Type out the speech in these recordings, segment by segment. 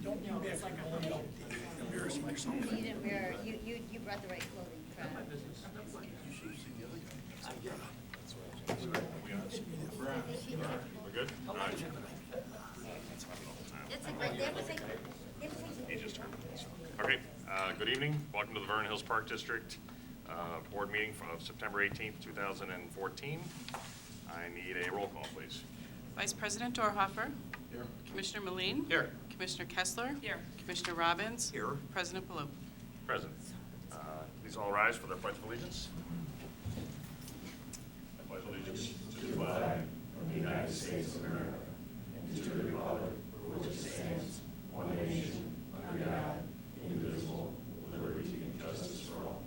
Don't be back from embarrassing yourself. You didn't wear, you brought the right clothing. Fred. We're good? All right. It's a great, they have to take. He just turned. Okay, good evening. Welcome to the Vernon Hills Park District Board meeting of September 18th, 2014. I need a roll call, please. Vice President Dorhoeffer. Here. Commissioner Meline. Here. Commissioner Kessler. Here. Commissioner Robbins. Here. President Baloo. Present. Please all rise for the Pledge of Allegiance. I pledge allegiance to the flag of the United States of America and to the republic for which it stands, one nation, under God, indivisible, with liberty and justice for all.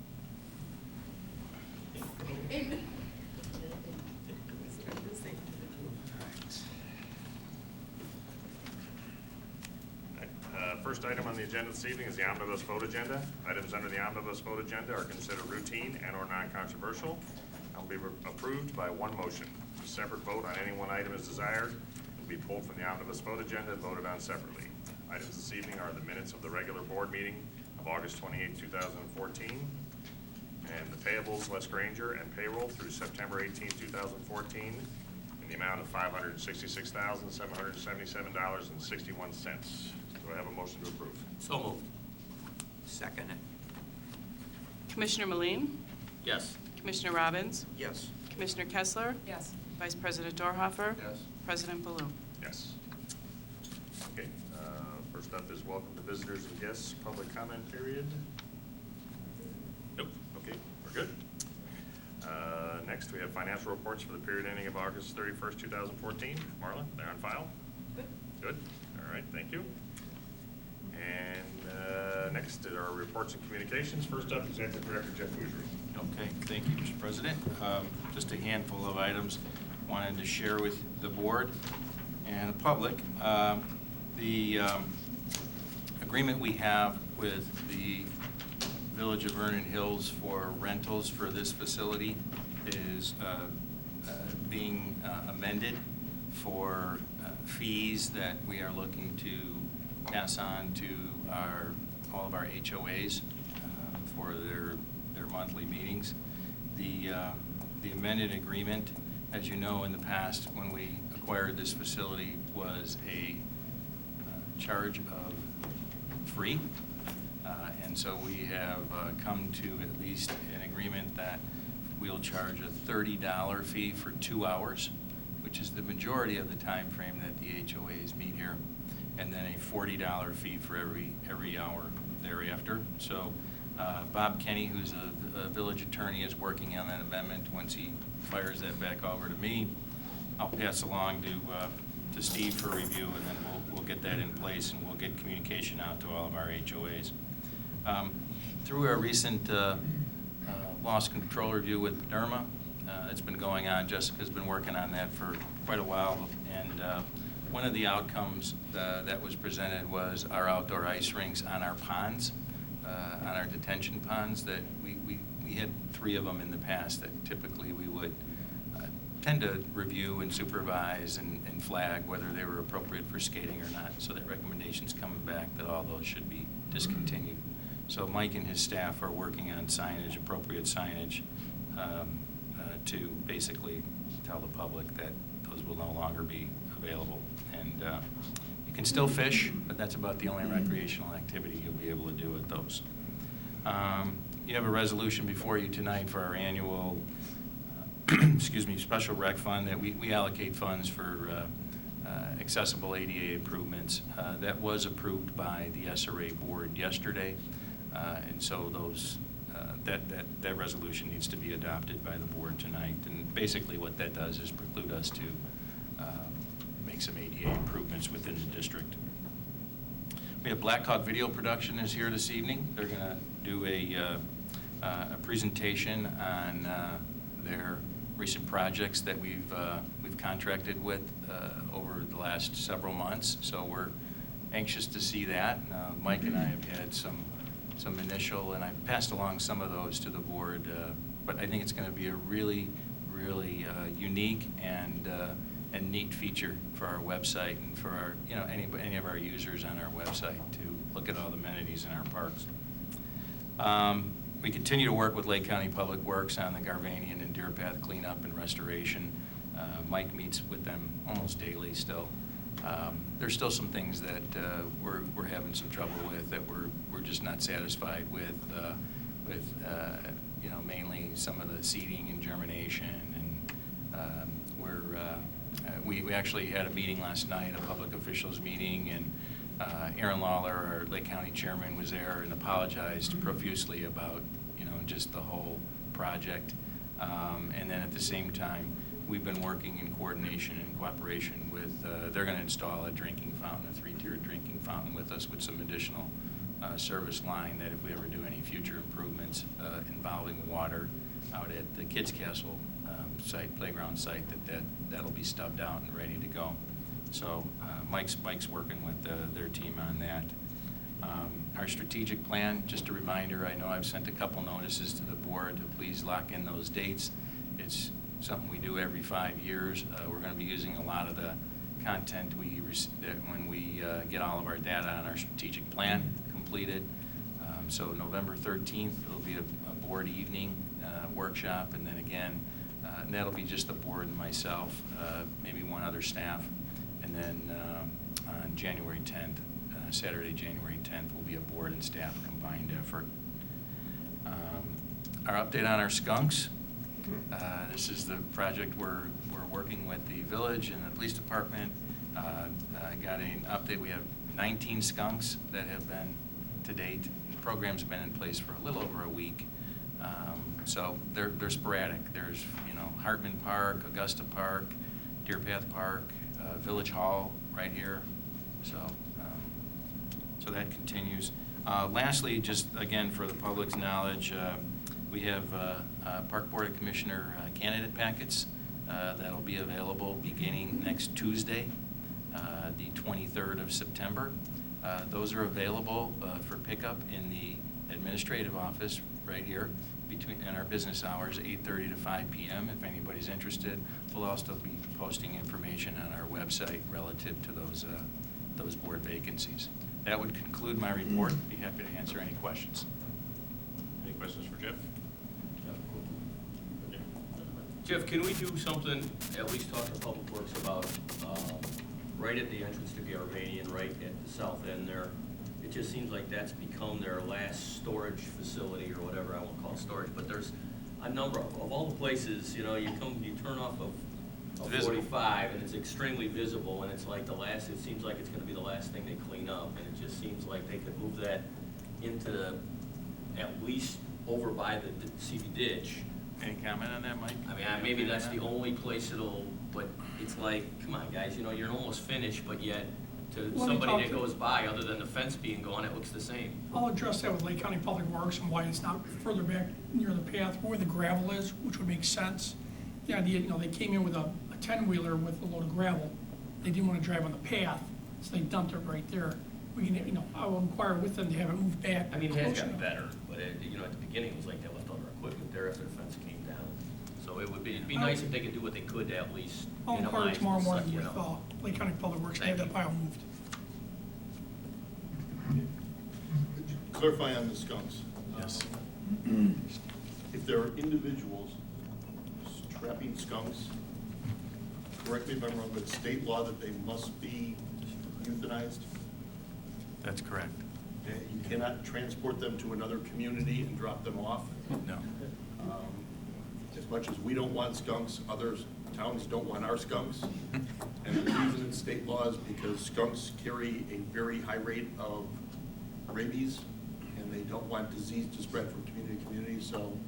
First item on the agenda this evening is the omnibus vote agenda. Items under the omnibus vote agenda are considered routine and or non-controversial and will be approved by one motion. A separate vote on any one item is desired and will be pulled from the omnibus vote agenda and voted on separately. Items this evening are the minutes of the regular board meeting of August 28, 2014, and the payables, Les Granger, and payroll through September 18, 2014, in the amount of $566,777.61. Do I have a motion to approve? So moved. Second. Commissioner Meline. Yes. Commissioner Robbins. Yes. Commissioner Kessler. Yes. Vice President Dorhoeffer. Yes. President Baloo. Yes. Okay, first up is welcome to visitors and guests, public comment period. Nope, okay, we're good. Next, we have financial reports for the period ending of August 31st, 2014. Marla, they're on file? Good. Good, all right, thank you. And next are reports and communications. First up, Executive Director Jeff Woodry. Okay, thank you, Mr. President. Just a handful of items wanted to share with the board and the public. The agreement we have with the Village of Vernon Hills for rentals for this facility is being amended for fees that we are looking to pass on to all of our HOAs for their monthly meetings. The amended agreement, as you know, in the past when we acquired this facility, was a charge of free, and so we have come to at least an agreement that we'll charge a $30 fee for 2 hours, which is the majority of the time frame that the HOAs meet here, and then a $40 fee for every hour thereafter. So Bob Kenny, who's a village attorney, is working on that amendment. Once he fires that back over to me, I'll pass along to Steve for review, and then we'll get that in place, and we'll get communication out to all of our HOAs. Through our recent loss control review with DERMA, it's been going on. Jessica's been working on that for quite a while, and one of the outcomes that was presented was our outdoor ice rinks on our ponds, on our detention ponds. That we had 3 of them in the past that typically we would tend to review and supervise and flag whether they were appropriate for skating or not. So that recommendation's coming back that all those should be discontinued. So Mike and his staff are working on signage, appropriate signage, to basically tell the public that those will no longer be available. And you can still fish, but that's about the only recreational activity you'll be able to do with those. You have a resolution before you tonight for our annual special rec fund that we allocate funds for accessible ADA improvements. That was approved by the SRA board yesterday, and so those that resolution needs to be adopted by the board tonight. And basically what that does is preclude us to make some ADA improvements within the district. We have Black Hawk Video Production is here this evening. They're going to do a presentation on their recent projects that we've contracted with over the last several months. So we're anxious to see that. Mike and I have had some initial, and I've passed along some of those to the board, but I think it's going to be a really unique and and neat feature for our website and for our, any of our users on our website to look at all the amenities in our parks. We continue to work with Lake County Public Works on the Garvanian and Deer Path cleanup and restoration. Mike meets with them almost daily still. There's still some things that we're having some trouble with, that we're just not satisfied with mainly some of the seeding and germination, and we actually had a meeting last night, a public officials meeting, and Aaron Lawler, our Lake County chairman, was there and apologized profusely about just the whole project. And then at the same time, we've been working in coordination and cooperation with, they're going to install a drinking fountain, a 3-tiered drinking fountain with us, with some additional service line, that if we ever do any future improvements involving water out at the Kids Castle site, playground site, that'll be stubbed out and ready to go. So Mike's working with their team on that. Our strategic plan, just a reminder, I know I've sent a couple notices to the board to please lock in those dates. It's something we do every 5 years. We're going to be using a lot of the content when we get all of our data on our strategic plan completed. So November 13th, it'll be a board evening workshop, and then again, and that'll be just the board and myself, maybe one other staff, and then on January 10th, Saturday, January 10th, will be a board and staff combined effort. Our update on our skunks. This is the project we're working with the village and the police department. Got an update. We have 19 skunks that have been to date. The program's been in place for a little over a week. So they're sporadic. There's Hartman Park, Augusta Park, Deer Path Park, Village Hall right here. So that continues. Lastly, just again for the public's knowledge, we have Park Board of Commissioner candidate packets that'll be available beginning next Tuesday, the 23rd of September. Those are available for pickup in the administrative office right here in our business hours, 8:30 to 5 p.m. if anybody's interested. We'll also be posting information on our website relative to those board vacancies. That would conclude my report. Be happy to answer any questions. Any questions for Jeff? Jeff, can we do something, at least talk to Public Works about, right at the entrance to Garvanian, right at the south end there? It just seems like that's become their last storage facility, or whatever, I won't call it storage, but there's a number of all the places, you turn off of 45, and it's extremely visible, and it's like it seems like it's gonna be the last thing they clean up, and it just seems like they could move that into at least over by the CV ditch. Any comment on that, Mike? I mean, maybe that's the only place but it's like, come on, guys, you're almost finished, but yet to somebody that goes by, other than the fence being gone, it looks the same. I'll address that with Lake County Public Works and why it's not further back near the path where the gravel is, which would make sense. The idea, they came in with a 10-wheeler with a load of gravel. They didn't want to drive on the path, so they dumped it right there. We can, I will inquire with them to have it moved back. I mean, it has close gotten enough. better, but at the beginning, it was like they left all their equipment there after the fence came down. So it'd be nice if they could do what they could to at least I'll inquire minimize tomorrow the morning stuff, with Lake County Public Works to have Thank that you. pile moved. Clarify on the skunks. Yes. If there are individuals trapping skunks, correct me if I'm wrong, but state law that they must be euthanized? That's correct. You cannot transport them to another community and drop them off? No. As much as we don't want skunks, other towns don't want our skunks. And the reason it's state law is because skunks carry a very high rate of rabies, and they don't want disease to spread from community to community. So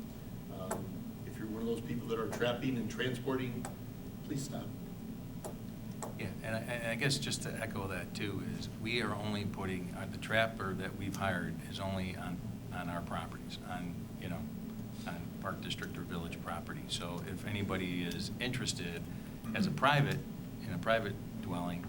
if you're one of those people that are trapping and transporting, please stop. Yeah, and I guess just to echo that too, is we are only putting, the trapper that we've hired is only on our properties, on Park District or Village property. So if anybody is interested as in a private dwelling,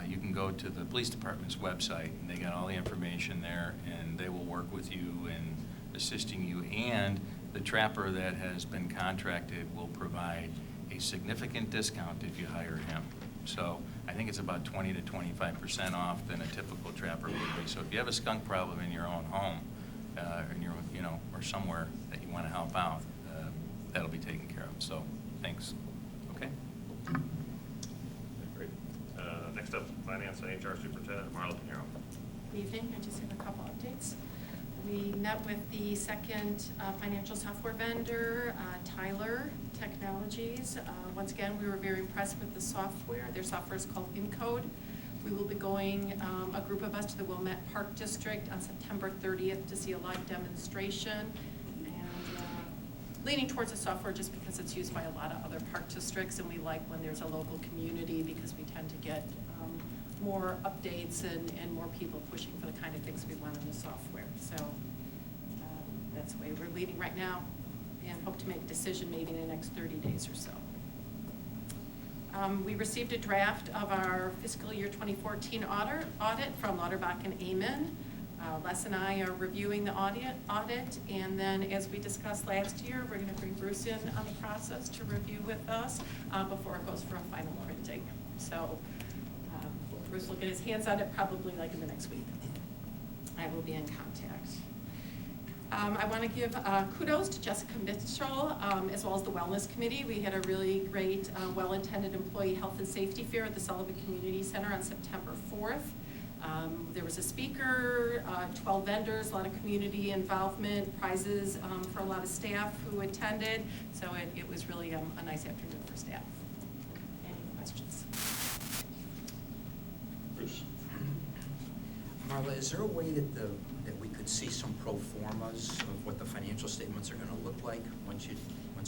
you can go to the police department's website, and they got all the information there, and they will work with you in assisting you. And the trapper that has been contracted will provide a significant discount if you hire him. So I think it's about 20 to 25% off than a typical trapper would be. So if you have a skunk problem in your own home, in your, or somewhere that you want to help out, that'll be taken care of. So thanks. Okay. Great. Next up, Finance and HR Superintendent Marla Pinheiro. Good evening. I just have a couple updates. We met with the second financial software vendor, Tyler Technologies. Once again, we were very impressed with the software. Their software is called Encode. We will be going, a group of us, to the Wilmette Park District on September 30th to see a live demonstration. And leaning towards the software just because it's used by a lot of other park districts, and we like when there's a local community because we tend to get more updates and more people pushing for the kind of things we want in the software. So that's the way we're leading right now, and hope to make a decision maybe in the next 30 days or so. We received a draft of our fiscal year 2014 audit from Lauterbach and Amen. Les and I are reviewing the audit, and then as we discussed last year, we're going to bring Bruce in on the process to review with us before it goes for a final printing. So Bruce will get his hands on it probably like in the next week. I will be in contact. I want to give kudos to Jessica Mitchell as well as the Wellness Committee. We had a really great, well-attended employee health and safety fair at the Sullivan Community Center on September 4th. There was a speaker, 12 vendors, a lot of community involvement, prizes for a lot of staff who attended. So it was really a nice afternoon for staff. Any questions? Bruce. Marla, is there a way that we could see some pro formas of what the financial statements are going to look like once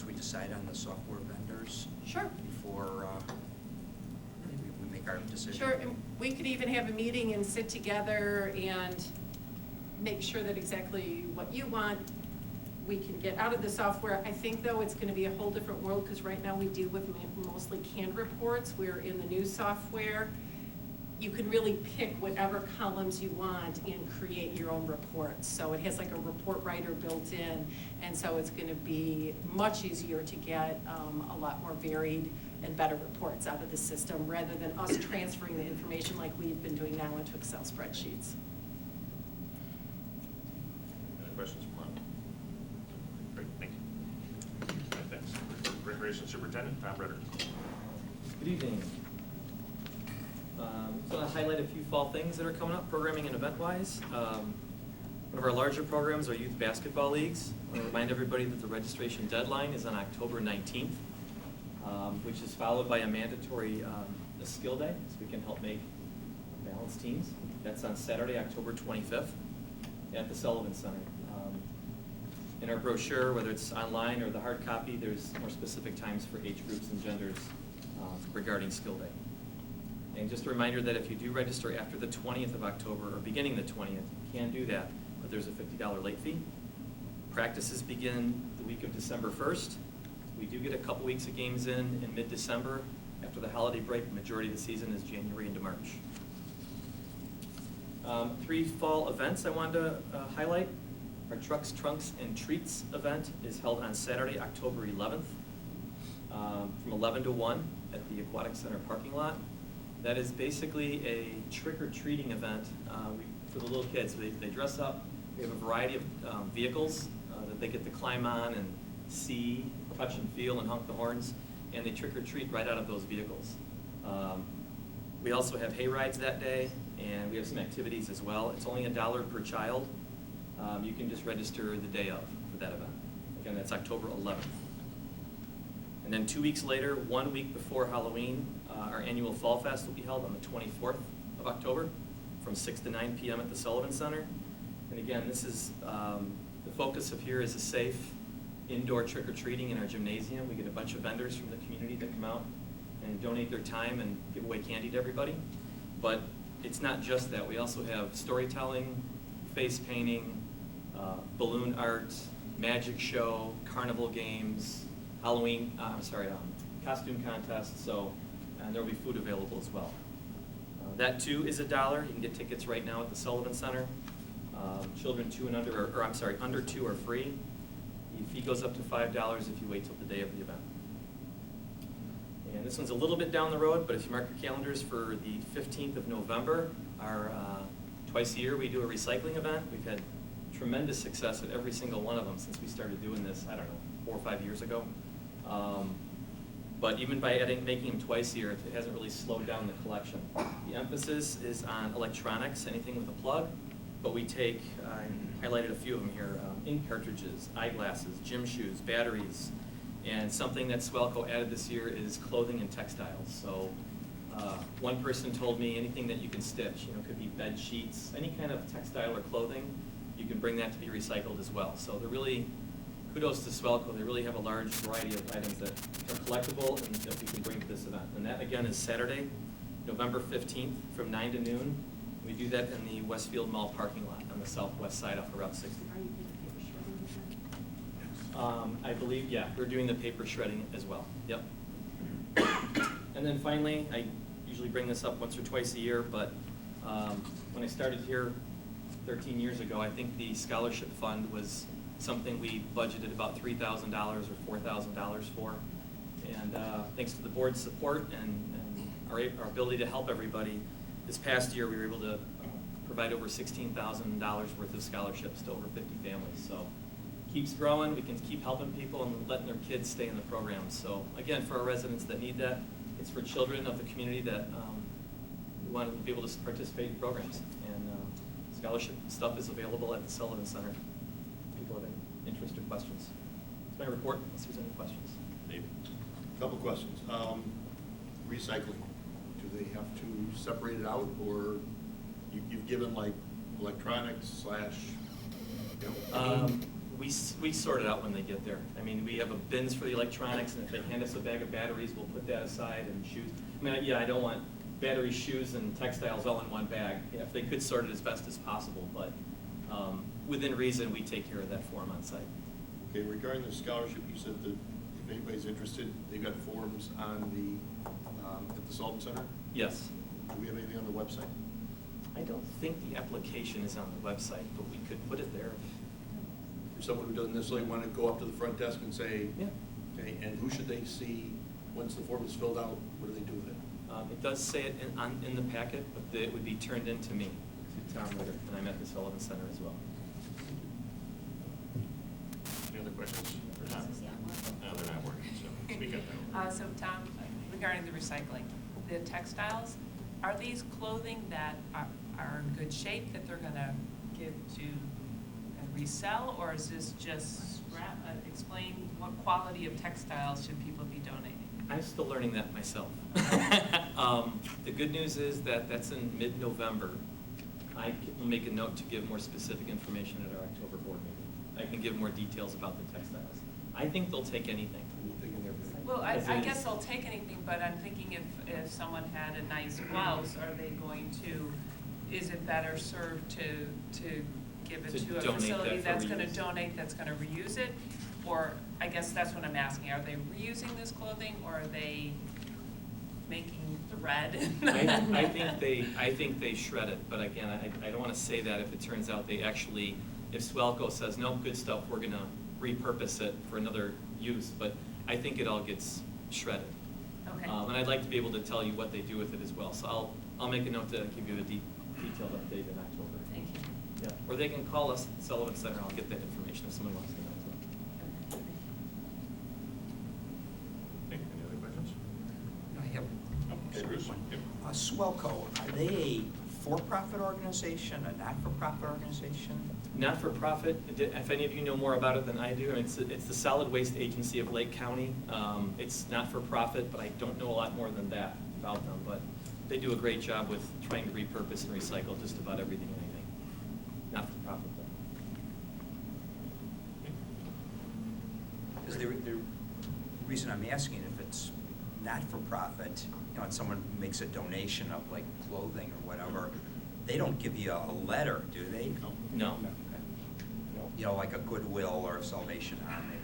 we decide on the software vendors? Sure. Before we make our decision? Sure, and we could even have a meeting and sit together and make sure that exactly what you want we can get out of the software. I think, though, it's going to be a whole different world because right now we deal with mostly canned reports, where in the new software, you can really pick whatever columns you want and create your own reports. So it has like a report writer built in, and so it's going to be much easier to get a lot more varied and better reports out of the system rather than us transferring the information like we've been doing now into Excel spreadsheets. Any questions from Marla? Great, thank you. All right, thanks. Recreation Superintendent Tom Ritter. Good evening. So I'll highlight a few fall things that are coming up, programming and event-wise. One of our larger programs are youth basketball leagues. I want to remind everybody that the registration deadline is on October 19th, which is followed by a mandatory a skill day, so we can help make balanced teams. That's on Saturday, October 25th at the Sullivan Center. In our brochure, whether it's online or the hard copy, there's more specific times for age groups and genders regarding skill day. And just a reminder that if you do register after the 20th of October or beginning the 20th, you can do that, but there's a $50 late fee. Practices begin the week of December 1st. We do get a couple weeks of games in mid-December. After the holiday break, the majority of the season is January into March. 3 fall events I wanted to highlight. Our Trucks, Trunks, and Treats event is held on Saturday, October 11th from 11 to 1 at the Aquatic Center parking lot. That is basically a trick-or-treating event for the little kids. They dress up. We have a variety of vehicles that they get to climb on and see, touch and feel, and honk the horns, and they trick-or-treat right out of those vehicles. We also have hay rides that day, and we have some activities as well. It's only $1 per child. You can just register the day of for that event. Again, that's October 11th. And then 2 weeks later, 1 week before Halloween, our annual Fall Fest will be held on the 24th of October from 6 to 9 p.m. at the Sullivan Center. And again, this is, the focus of here is a safe indoor trick-or-treating in our gymnasium. We get a bunch of vendors from the community that come out and donate their time and give away candy to everybody. But it's not just that. We also have storytelling, face painting, balloon art, magic show, carnival games, Halloween, costume contest, and there'll be food available as well. That too is $1. You can get tickets right now at the Sullivan Center. Children 2 and under, under 2 are free. The fee goes up to $5 if you wait till the day of the event. And this one's a little bit down the road, but if you mark your calendars for the 15th of November, our, twice a year we do a recycling event. We've had tremendous success at every single one of them since we started doing this, I don't know, 4 or 5 years ago. But even by making them twice a year, it hasn't really slowed down the collection. The emphasis is on electronics, anything with a plug, but we take, I highlighted a few of them here, ink cartridges, eyeglasses, gym shoes, batteries, and something that Swelco added this year is clothing and textiles. So one person told me anything that you can stitch, it could be bed sheets, any kind of textile or clothing, you can bring that to be recycled as well. So they're really, kudos to Swelco, they really have a large variety of items that are collectible and that we can bring to this event. And that again is Saturday, November 15th from 9 to noon. We do that in the Westfield Mall parking lot on the southwest side off of Route 60. Are you doing the paper shredding event? I believe, yeah, we're doing the paper shredding as well, yep. And then finally, I usually bring this up once or twice a year, but when I started here 13 years ago, I think the scholarship fund was something we budgeted about $3,000 or $4,000 for. And thanks to the board's support and our ability to help everybody, this past year we were able to provide over $16,000 worth of scholarships to over 50 families. So keeps growing, we can keep helping people and letting their kids stay in the program. So again, for our residents that need that, it's for children of the community that we want to be able to participate in programs. And scholarship stuff is available at the Sullivan Center. People have any interest or questions. That's my report, unless there's any questions. Dave? Couple questions. Recycling, do they have to separate it out, or you've given like electronics slash, We sort it out when they get there. I mean, we have a bins for the electronics, and if they hand us a bag of batteries, we'll put that aside, and shoes. I mean, yeah, I don't want batteries, shoes, and textiles all in one bag. Yeah, if they could sort it as best as possible, but within reason, we take care of that for them on site. Okay, regarding the scholarship, you said that if anybody's interested, they've got forms on the, at the Sullivan Center? Yes. Do we have anything on the website? I don't think the application is on the website, but we could put it there. For someone who doesn't necessarily want to go up to the front desk and say, Yeah. okay, and who should they see once the form is filled out? What do they do with it? It does say it in the packet, but it would be turned in to me, to Tom Ritter, and I'm at the Sullivan Center as well. Any other questions for Tom? No, they're not working, so speak up now. So Tom, regarding the recycling, the textiles, are these clothing that are in good shape that they're gonna give to and resell, or is this just scrap? Explain what quality of textiles should people be donating? I'm still learning that myself. The good news is that that's in mid-November. I will make a note to give more specific information at our October board meeting. I can give more details about the textiles. I think they'll take anything. We'll take in everything. Well, As I it guess is. they'll take anything, but I'm thinking if someone had a nice blouse, are they going to, is it better served to give it To to a donate facility that for that's gonna reuse. donate, that's gonna reuse it? Or, I guess that's what I'm asking, are they reusing this clothing, or are they making thread? I think they shred it, but again, I don't wanna say that if it turns out they actually, if Swelco says, no, good stuff, we're gonna repurpose it for another use, but I think it all gets shredded. Okay. And I'd like to be able to tell you what they do with it as well, so I'll make a note to give you a detailed update in October. Thank you. Yeah, or they can call us at Sullivan Center, I'll get that information if someone wants to know as well. Any other questions? I have Okay, Bruce? Yep. Swelco, are they a for-profit organization, a not-for-profit organization? Not-for-profit, if any of you know more about it than I do, I mean, it's the Solid Waste Agency of Lake County. It's not-for-profit, but I don't know a lot more than that about them, but they do a great job with trying to repurpose and recycle just about everything and anything. Not-for-profit, though. Because the reason I'm asking, if it's not-for-profit, and someone makes a donation of like clothing or whatever, they don't give you a letter, do they? No. Like a Goodwill or a Salvation Army.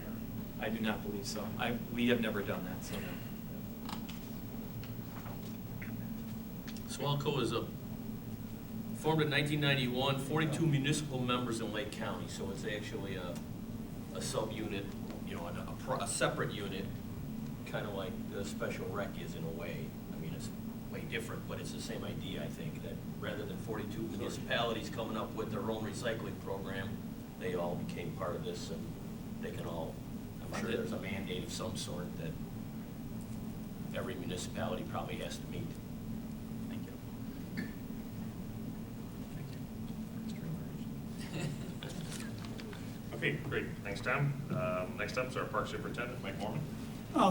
I do not believe so. We have never done that, so no. Swalco is formed in 1991, 42 municipal members in Lake County, so it's actually a subunit, a separate unit kind of like the special rec is in a way. I mean, it's way different, but it's the same idea, I think, that rather than 42 municipalities coming up with their own recycling program, they all became part of this, and they can all, I'm sure there's a mandate of some sort that every municipality probably has to meet. Thank you. Okay, great. Thanks, Tom. Next up is our Park Superintendent, Mike Mormon.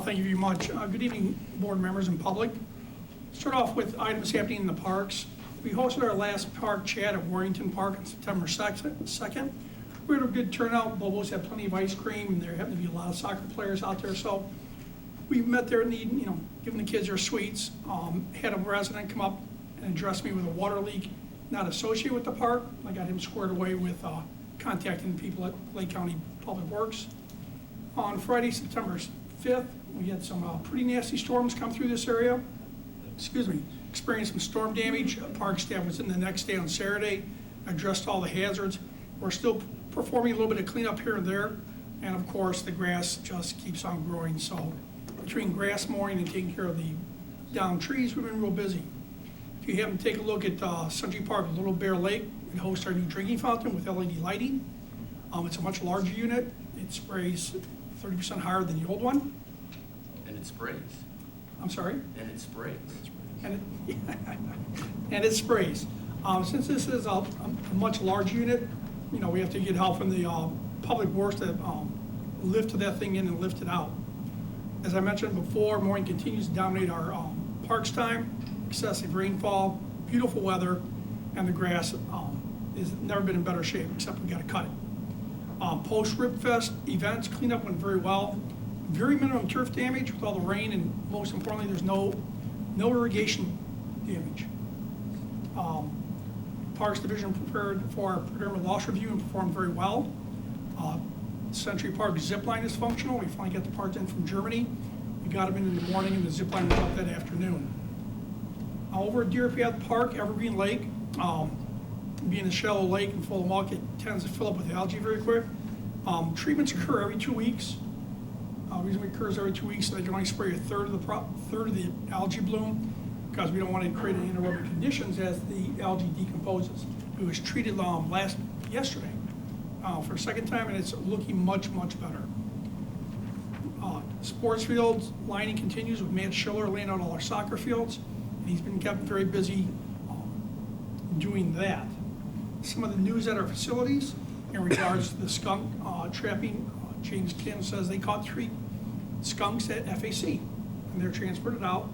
Thank you very much. Good evening, board members and public. Start off with items happening in the parks. We hosted our last park chat at Warrington Park on September 2nd. We had a good turnout. Bobo's had plenty of ice cream, and there happened to be a lot of soccer players out there. So we met their need, giving the kids their sweets. Had a resident come up and address me with a water leak not associated with the park. I got him squared away with contacting the people at Lake County Public Works. On Friday, September 5th, we had some pretty nasty storms come through this area. Experienced some storm damage. Park staff was in the next day on Saturday, addressed all the hazards. We're still performing a little bit of cleanup here and there, and of course, the grass just keeps on growing. So between grass mowing and taking care of the downed trees, we've been real busy. If you happen to take a look at Century Park, Little Bear Lake, we host our new drinking fountain with LED lighting. It's a much larger unit. It sprays 30% higher than the old one. And it sprays. I'm sorry? And it sprays. And it sprays. Since this is a much larger unit, we have to get help from the Public Works to lift that thing in and lift it out. As I mentioned before, morning continues to dominate our parks time. Excessive rainfall, beautiful weather, and the grass has never been in better shape, except we got to cut it. Post-Rip Fest events, cleanup went very well. Very minimum turf damage with all the rain, and most importantly, there's no irrigation damage. Parks Division prepared for our procurement loss review and performed very well. Century Park zip line is functional. We finally got the parts in from Germany. We got them in the morning, and the zip line was up that afternoon. Over at Deer Path Park, Evergreen Lake, being a shallow lake and full of muck, it tends to fill up with algae very quick. Treatments occur every 2 weeks. The reason it occurs every 2 weeks is they can only spray a third of the algae bloom, because we don't want to create any anaerobic conditions as the algae decomposes. It was treated yesterday for a second time, and it's looking much, much better. Sports fields lining continues with Matt Schiller laying out all our soccer fields, and he's been kept very busy doing that. Some of the news at our facilities in regards to the skunk trapping. James Kim says they caught 3 skunks at FAC, and they're transported out.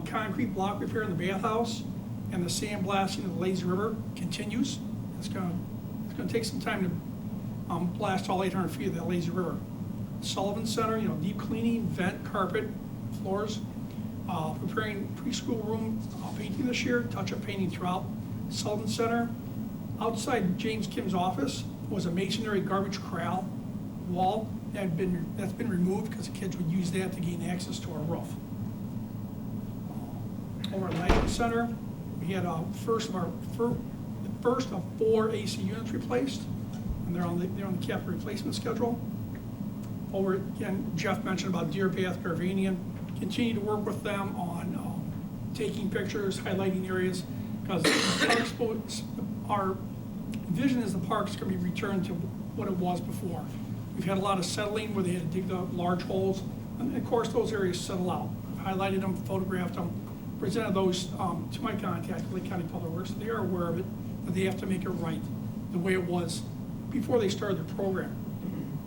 Concrete block repair in the bathhouse and the sand blasting of the Lazy River continues. It's going to take some time to blast all 800 feet of that Lazy River. Sullivan Center, deep cleaning, vent, carpet, floors. Preparing preschool room painting this year, touch-up painting throughout Sullivan Center. Outside James Kim's office was a masonry garbage corral wall that's been removed because the kids would use that to gain access to our roof. Over at Lighting Center, we had the first of 4 AC units replaced, and they're on the capital replacement schedule. Over again, Jeff mentioned about Deer Path Garvanian. Continue to work with them on taking pictures, highlighting areas, because our vision is the park's going to be returned to what it was before. We've had a lot of settling where they had to dig the large holes, and of course those areas settle out. I've highlighted them, photographed them, presented those to my contact, Lake County Public Works. They are aware of it, but they have to make it right the way it was before they started their program.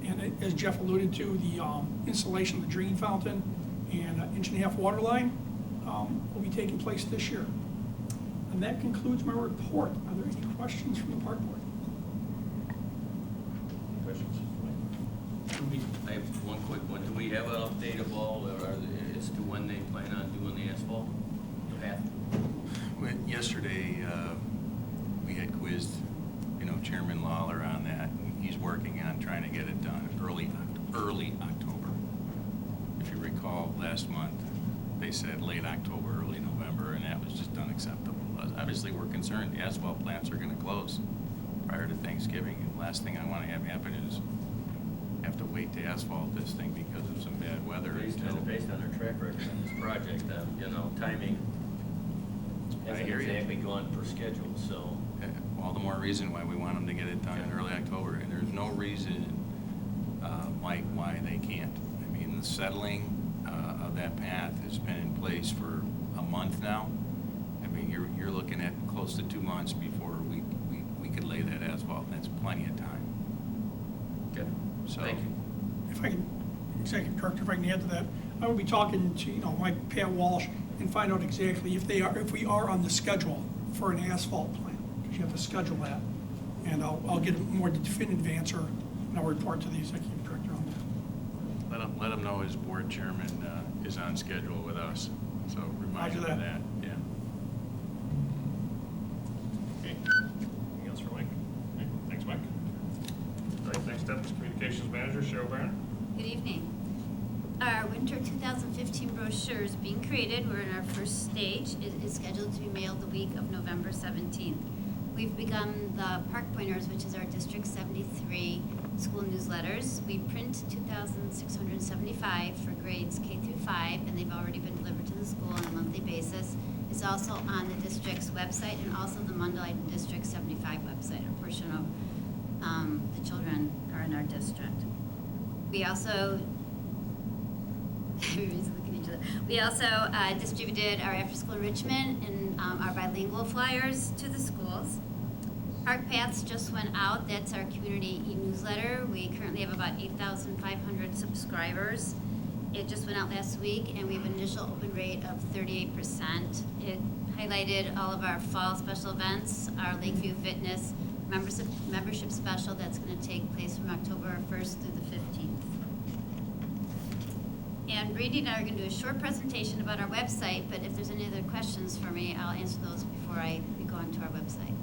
And as Jeff alluded to, the installation of the drinking fountain and 1.5-inch water line will be taking place this year. And that concludes my report. Are there any questions from the park board? Questions? I have one quick one. Do we have an update of all, as to when they plan on doing the asphalt path? Yesterday, we had quizzed, Chairman Lawler on that. He's working on trying to get it done early October. If you recall, last month, they said late October, early November, and that was just unacceptable. Obviously, we're concerned the asphalt plants are going to close prior to Thanksgiving, and the last thing I want to have happen is have to wait to asphalt this thing because of some bad weather Based until. based on our track record on this project, you know, timing I hasn't hear you. exactly gone per schedule, so. All the more reason why we want them to get it done in early October, and there's no reason, Mike, why they can't. I mean, the settling of that path has been in place for a month now. I mean, you're looking at close to 2 months before we could lay that asphalt, and that's plenty of time. Okay. So- Thank you. If I can, Executive Director, if I can add to that, I will be talking to, Mike, Pat Walsh, and find out exactly if we are on the schedule for an asphalt plan, because you have to schedule that. And I'll get a more definitive answer, and I'll report to the Executive Director on that. Let him know his board chairman is on schedule with us, so remind Roger him of that. that, yeah. Okay. Anything else for Mike? Okay, thanks, Mike. All right, next up is Communications Manager Cheryl Vernon. Good evening. Our winter 2015 brochure is being created. We're in our first stage. It is scheduled to be mailed the week of November 17th. We've begun the Park Pointers, which is our District 73 school newsletters. We print 2,675 for grades K through 5, and they've already been delivered to the school on a monthly basis. It's also on the district's website and also the Mundelein District 75 website. A portion of the children are in our district. We also everybody's looking at each other. We also distributed our after-school enrichment and our bilingual flyers to the schools. Park Paths just went out. That's our community e-newsletter. We currently have about 8,500 subscribers. It just went out last week, and we have an initial open rate of 38%. It highlighted all of our fall special events, our Lakeview Fitness membership special that's going to take place from October 1st through the 15th. And Brady and I are going to do a short presentation about our website, but if there's any other questions for me, I'll answer those before we go onto our website.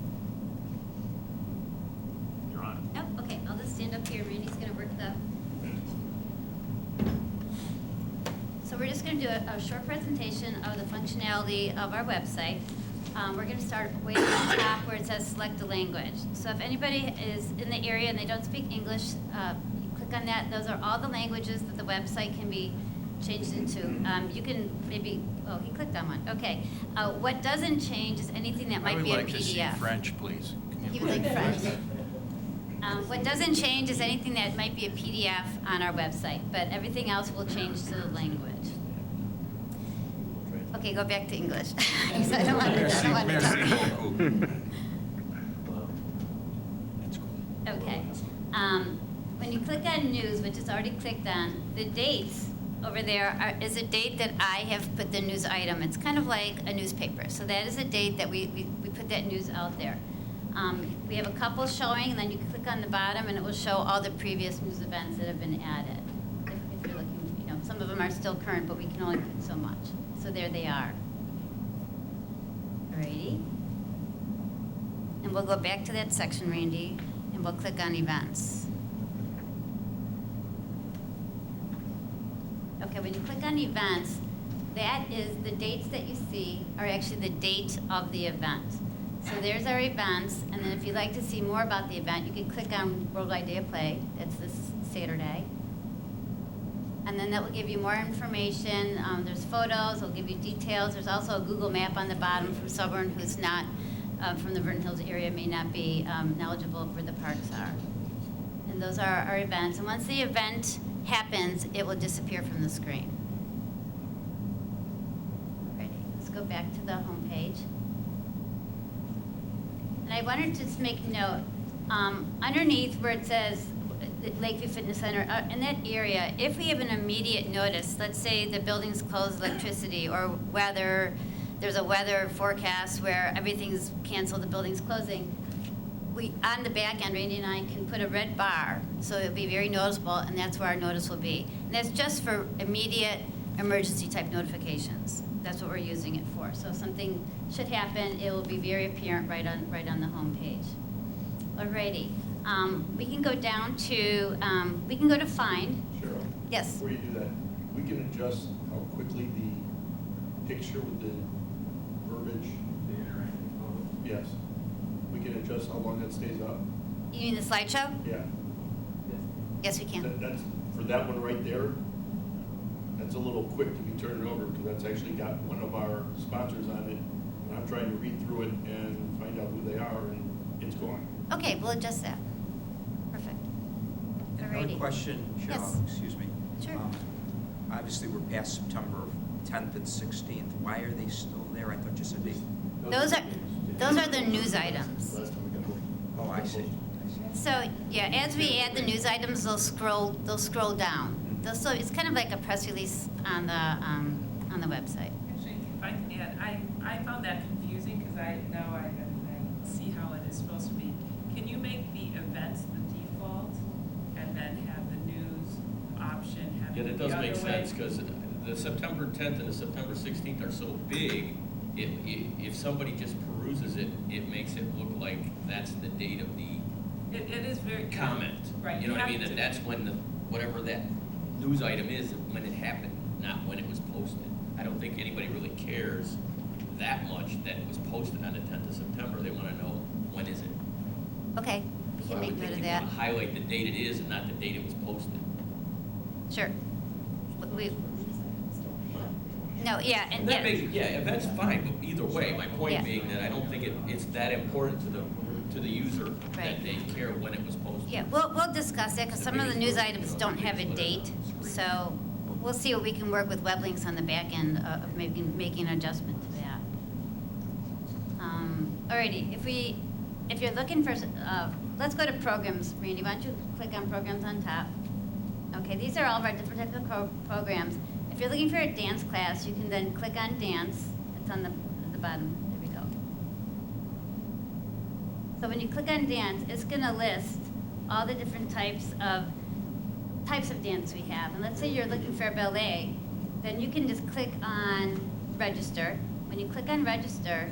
You're on. Oh, okay, I'll just stand up here. Randy's going to work the... So we're just going to do a short presentation of the functionality of our website. We're going to start way at the top where it says select a language. So if anybody is in the area and they don't speak English, you click on that. Those are all the languages that the website can be changed into. You can maybe, oh, he clicked on one. Okay. What doesn't change is anything that might be a PDF. I would like to see French, please. Can He you would put like it in French. What doesn't change is anything that might be a PDF on our website, but everything else will change to the language. Okay, go back to English. 'Cause I don't want to Merci talk. beaucoup. That's cool. Okay. When you click on news, which is already clicked on, the dates over there is a date that I have put the news item. It's kind of like a newspaper. So that is a date that we put that news out there. We have a couple showing, and then you click on the bottom, and it will show all the previous news events that have been added. If you're looking, some of them are still current, but we can only put so much. So there they are. Alrighty. And we'll go back to that section, Randy, and we'll click on events. Okay, when you click on events, that is the dates that you see are actually the date of the event. So there's our events, and then if you'd like to see more about the event, you can click on Worldwide Day of Play. That's this Saturday. And then that will give you more information. There's photos, it'll give you details. There's also a Google map on the bottom from someone who's not from the Vernon Hills area, may not be knowledgeable of where the parks are. And those are our events. And once the event happens, it will disappear from the screen. Ready? Let's go back to the home page. And I wanted to just make a note, underneath where it says Lakeview Fitness Center, in that area, if we have an immediate notice, let's say the building's closed electricity or there's a weather forecast where everything's canceled, the building's closing, we, on the back end, Randy and I can put a red bar, so it'll be very noticeable, and that's where our notice will be. And that's just for immediate emergency type notifications. That's what we're using it for. So if something should happen, it will be very apparent right on the home page. Alrighty. We can go down to, we can go to find. Cheryl? Yes. Before you do that, we can adjust how quickly the picture with the verbiage. The interactive photo? Yes. We can adjust how long that stays up? You mean the slideshow? Yeah. Yes, we can. That's, for that one right there, that's a little quick to be turned over, because that's actually got one of our sponsors on it, and I'm trying to read through it and find out who they are, and it's gone. Okay, we'll adjust that. Perfect. Another Alrighty. question, Yes. Cheryl, excuse me. Sure. Obviously, we're past September 10th and 16th. Why are they still there? I thought you said they, Those are the news items. Last time we got one. oh, I see. So, yeah, as we add the news items, they'll scroll down. So it's kind of like a press release on the website. Actually, if I can add, I found that confusing because I see how it is supposed to be. Can you make the events the default and then have the news option have Yeah, it that the does other make way? sense, because the September 10th and the September 16th are so big, if somebody just peruses it, it makes it look like that's the date of the It is very. comment. Right. You know what I have mean? to- That's when whatever that news item is, when it happened, not when it was posted. I don't think anybody really cares that much that it was posted on the 10th of September. They want to know, when is it? Okay, we So can I make would note think of you that. want to highlight the date it is and not the date it was posted. Sure. No, yeah, and That yeah. makes, yeah, event's fine, but either way, my Yeah. point being that I don't think it's that important to the user Right. that they care when it was posted. Yeah, we'll discuss it, because some of the news items don't have a date, so we'll see what we can work with web links on the back end of making an adjustment to that. Alrighty, if you're looking for, let's go to programs. Randy, why don't you click on programs on top? Okay, these are all of our different types of programs. If you're looking for a dance class, you can then click on dance. It's on the bottom. There we go. So when you click on dance, it's going to list all the different types of dance we have. And let's say you're looking for a ballet, then you can just click on register. When you click on register,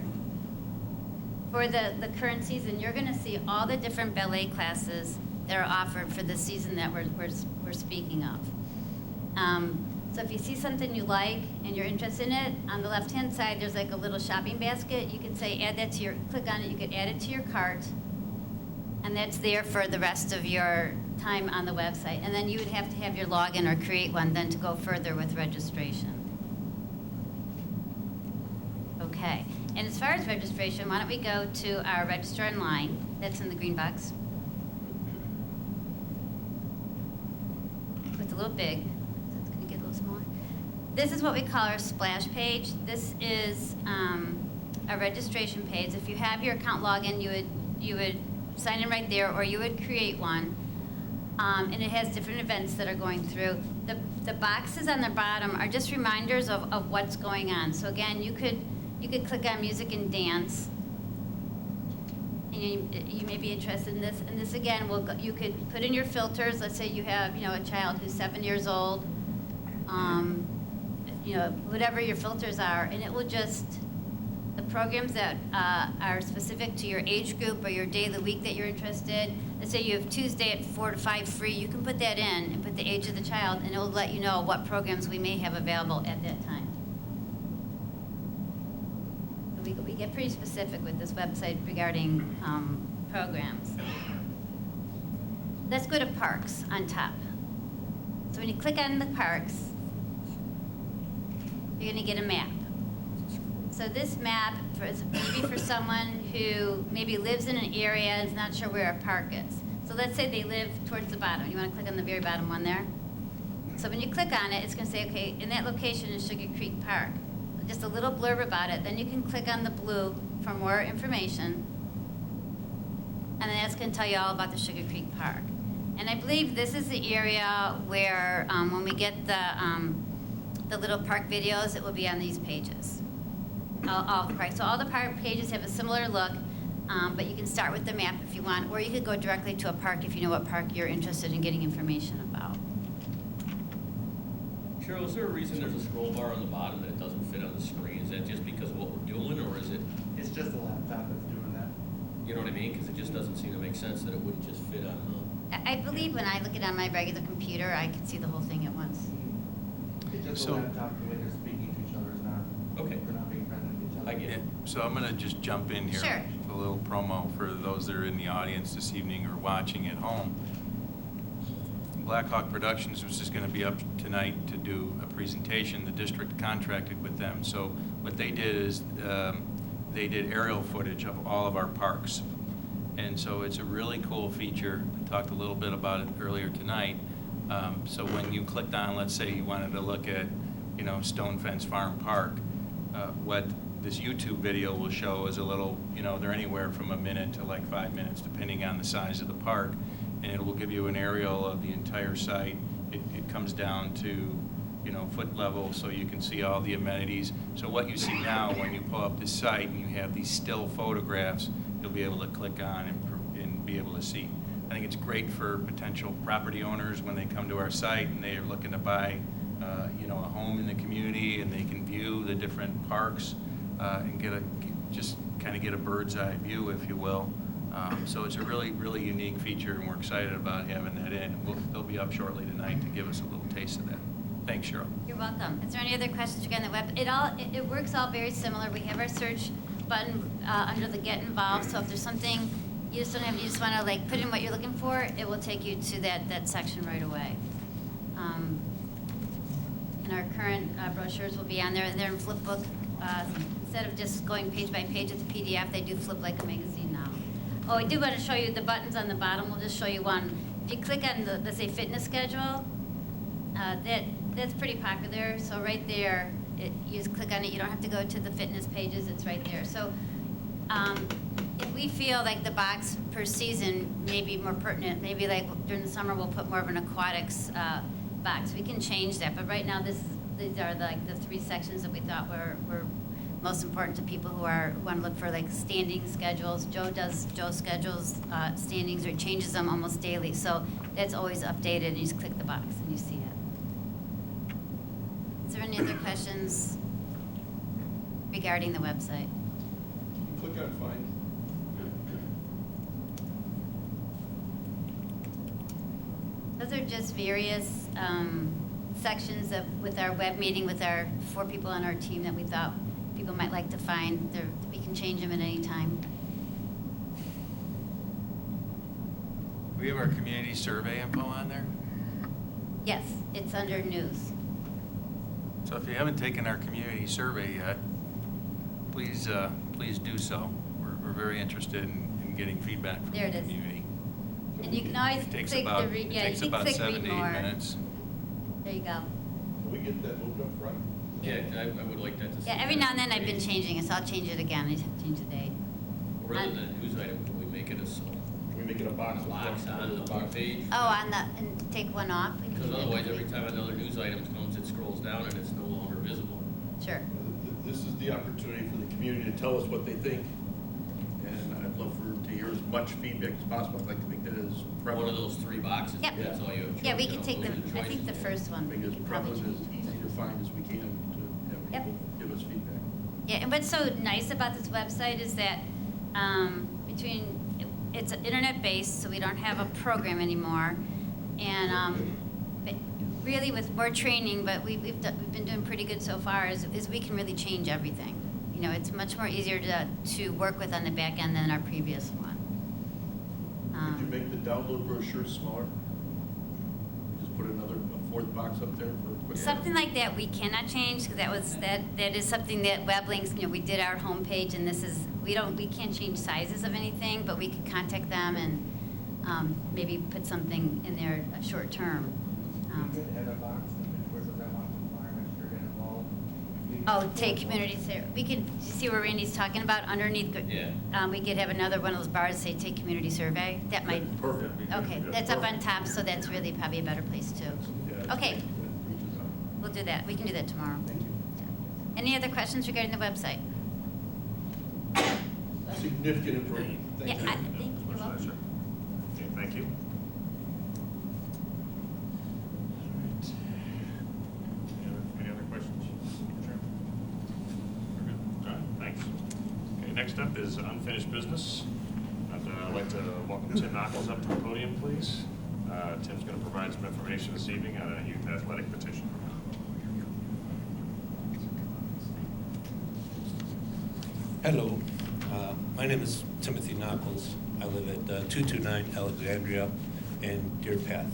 for the current season, you're going to see all the different ballet classes that are offered for the season that we're speaking of. So if you see something you like and you're interested in it, on the left-hand side, there's like a little shopping basket. You can say add that to click on it, you could add it to your cart, and that's there for the rest of your time on the website. And then you would have to have your login or create one then to go further with registration. Okay, and as far as registration, why don't we go to our register online, that's in the green box. It's a little big, so it's gonna get a little smaller. This is what we call our splash page. This is a registration page. If you have your account login, you would sign in right there, or you would create one. And it has different events that are going through. The boxes on the bottom are just reminders of what's going on. So again, you could click on music and dance. And you may be interested in this. And this again, you could put in your filters. Let's say you have a child who's 7 years old. Whatever your filters are, and it will just, the programs that are specific to your age group or your day of the week that you're interested. Let's say you have Tuesday at 4 to 5 free, you can put that in and put the age of the child, and it will let you know what programs we may have available at that time. So we get pretty specific with this website regarding programs. Let's go to parks on top. So when you click on the parks, you're going to get a map. So this map is maybe for someone who maybe lives in an area and is not sure where a park is. So let's say they live towards the bottom. You want to click on the very bottom one there? So when you click on it, it's going to say, okay, in that location is Sugar Creek Park. Just a little blurb about it. Then you can click on the blue for more information. And then that's going to tell you all about the Sugar Creek Park. And I believe this is the area where when we get the little park videos, it will be on these pages. All the parks. So all the park pages have a similar look, but you can start with the map if you want, or you could go directly to a park if you know what park you're interested in getting information about. Cheryl, is there a reason there's a scroll bar on the bottom that it doesn't fit on the screen? Is that just because of what we're doing, or is it, It's just a laptop that's doing that. you know what I mean? Because it just doesn't seem to make sense that it wouldn't just fit on I believe when I look at it on my regular computer, I can see the whole thing at once. It's just So- a laptop, the way they're speaking to each other is not, Okay. they're not being friendly to each other. I get Yeah, it. so I'm gonna just jump in here. Sure. A little promo for those that are in the audience this evening or watching at home. Blackhawk Productions, which is going to be up tonight to do a presentation, the district contracted with them. So what they did is they did aerial footage of all of our parks. And so it's a really cool feature. I talked a little bit about it earlier tonight. So when you clicked on, let's say you wanted to look at, Stone Fence Farm Park, what this YouTube video will show is a little, they're anywhere from a minute to like 5 minutes, depending on the size of the park. And it will give you an aerial of the entire site. It comes down to, foot level, so you can see all the amenities. So what you see now, when you pull up this site and you have these still photographs, you'll be able to click on and be able to see. I think it's great for potential property owners when they come to our site and they are looking to buy, a home in the community, and they can view the different parks and just kind of get a bird's eye view, if you will. So it's a really, really unique feature, and we're excited about having that in. They'll be up shortly tonight to give us a little taste of that. Thanks, Cheryl. You're welcome. Is there any other questions regarding the web? It works all very similar. We have our search button under the Get Involved. So if there's something you just want to like put in what you're looking for, it will take you to that section right away. And our current brochures will be on there. They're in flip book. Instead of just going page by page with the PDF, they do flip like a magazine now. Oh, I do want to show you the buttons on the bottom. We'll just show you one. If you click on let's say fitness schedule, that's pretty popular. So right there, you just click on it. You don't have to go to the fitness pages. It's right there. So if we feel like the box per season may be more pertinent, maybe like during the summer we'll put more of an aquatics box. We can change that. But right now, these are like the 3 sections that we thought were most important to people who want to look for like standing schedules. Joe schedules standings or changes them almost daily. So that's always updated, and you just click the box and you see it. Is there any other questions regarding the website? Click on Find. Those are just various sections with our web meeting with our 4 people on our team that we thought people might like to find. We can change them at any time. We have our community survey info on there. Yes, it's under news. So if you haven't taken our community survey yet, please do so. We're very interested in getting feedback from There the it is. community. And you can always It takes click about, the it yeah, takes you can about click 7 read to 8 more. minutes. There you go. Can we get that moved up front? Yeah, I would like that to see. Yeah, every now and then I've been changing it, so I'll change it again. I just have to change the date. Rather than a news item, can we make it a Can we make it a box? box on the box page? And take one off? We can do Because that. otherwise, every time another news item comes, it scrolls down and it's no longer visible. Sure. This is the opportunity for the community to tell us what they think, and I'd love to hear as much feedback as possible. I'd like to make that as One prevalent. of those 3 boxes, Yep. that's all you have. Yeah, we you can know, take those are I think the choices. first one, we Make it as could probably prevalent change. as easy to find as we can to have Yep. people give us feedback. Yeah, and what's so nice about this website is that it's internet-based, so we don't have a program anymore. And but really with more training, but we've been doing pretty good so far, is we can really change everything. It's much more easier to work with on the back end than our previous one. Could you make the download brochure smaller? Just put a 4th box up there for a quick. Something like that we cannot change, because that is something that web links, we did our homepage, and we can't change sizes of anything, but we could contact them and maybe put something in there short term. You could add a box in where I want requirements to get involved. Take community survey. We could see where Randy's talking about underneath. Yeah. We could have another one of those bars say take community survey. That might. Perfect. Okay, that's up on top, so that's really probably a better place too. Yeah, Okay. that reaches out. We'll do that. We can do that tomorrow. Thank you. Any other questions regarding the website? Significant improvement. Yeah, Thank you. I think you're welcome. Okay, thank you. Any other questions? Sure. We're good. All right, thanks. Okay, next up is unfinished business. I'd like to welcome Tim Knuckles up to the podium, please. Tim's going to provide some information this evening on a youth athletic petition. Hello, my name is Timothy Knuckles. I live at 229 Alexandria in Deer Path.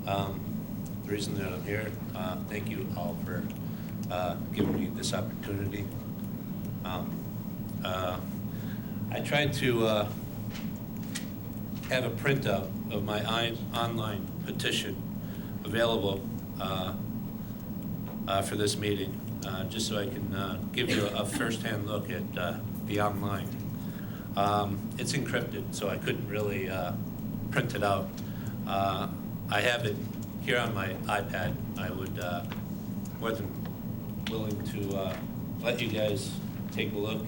The reason that I'm here, thank you all for giving me this opportunity. I tried to have a printout of my online petition available for this meeting, just so I can give you a first-hand look at the online. It's encrypted, so I couldn't really print it out. I have it here on my iPad. I would more than willing to let you guys take a look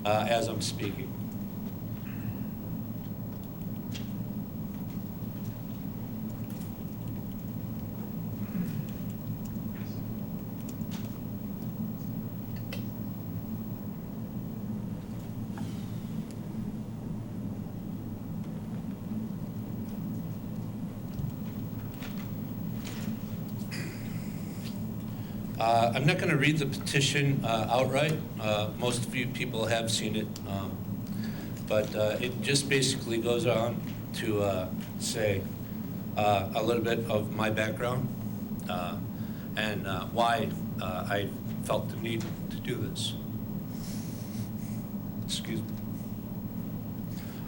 as I'm speaking. I'm not going to read the petition outright. Most of you people have seen it, but it just basically goes on to say a little bit of my background and why I felt the need to do this. Excuse me.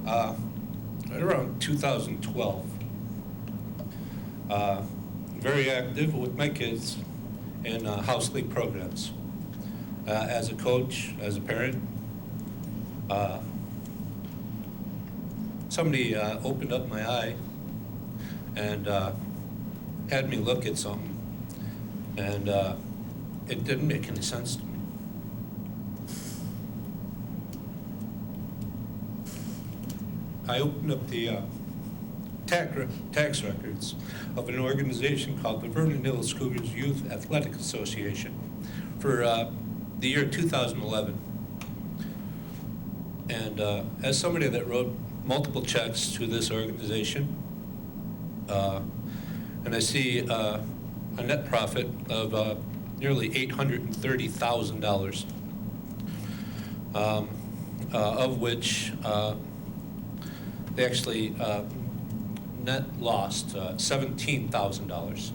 Right around 2012, very active with my kids in house league programs. As a coach, as a parent, somebody opened up my eye and had me look at something, and it didn't make any sense to me. I opened up the tax records of an organization called the Vernon Cougars Youth Athletic Association for the year 2011. And as somebody that wrote multiple checks to this organization, and I see a net profit of nearly $830,000, of which they actually net lost $17,000.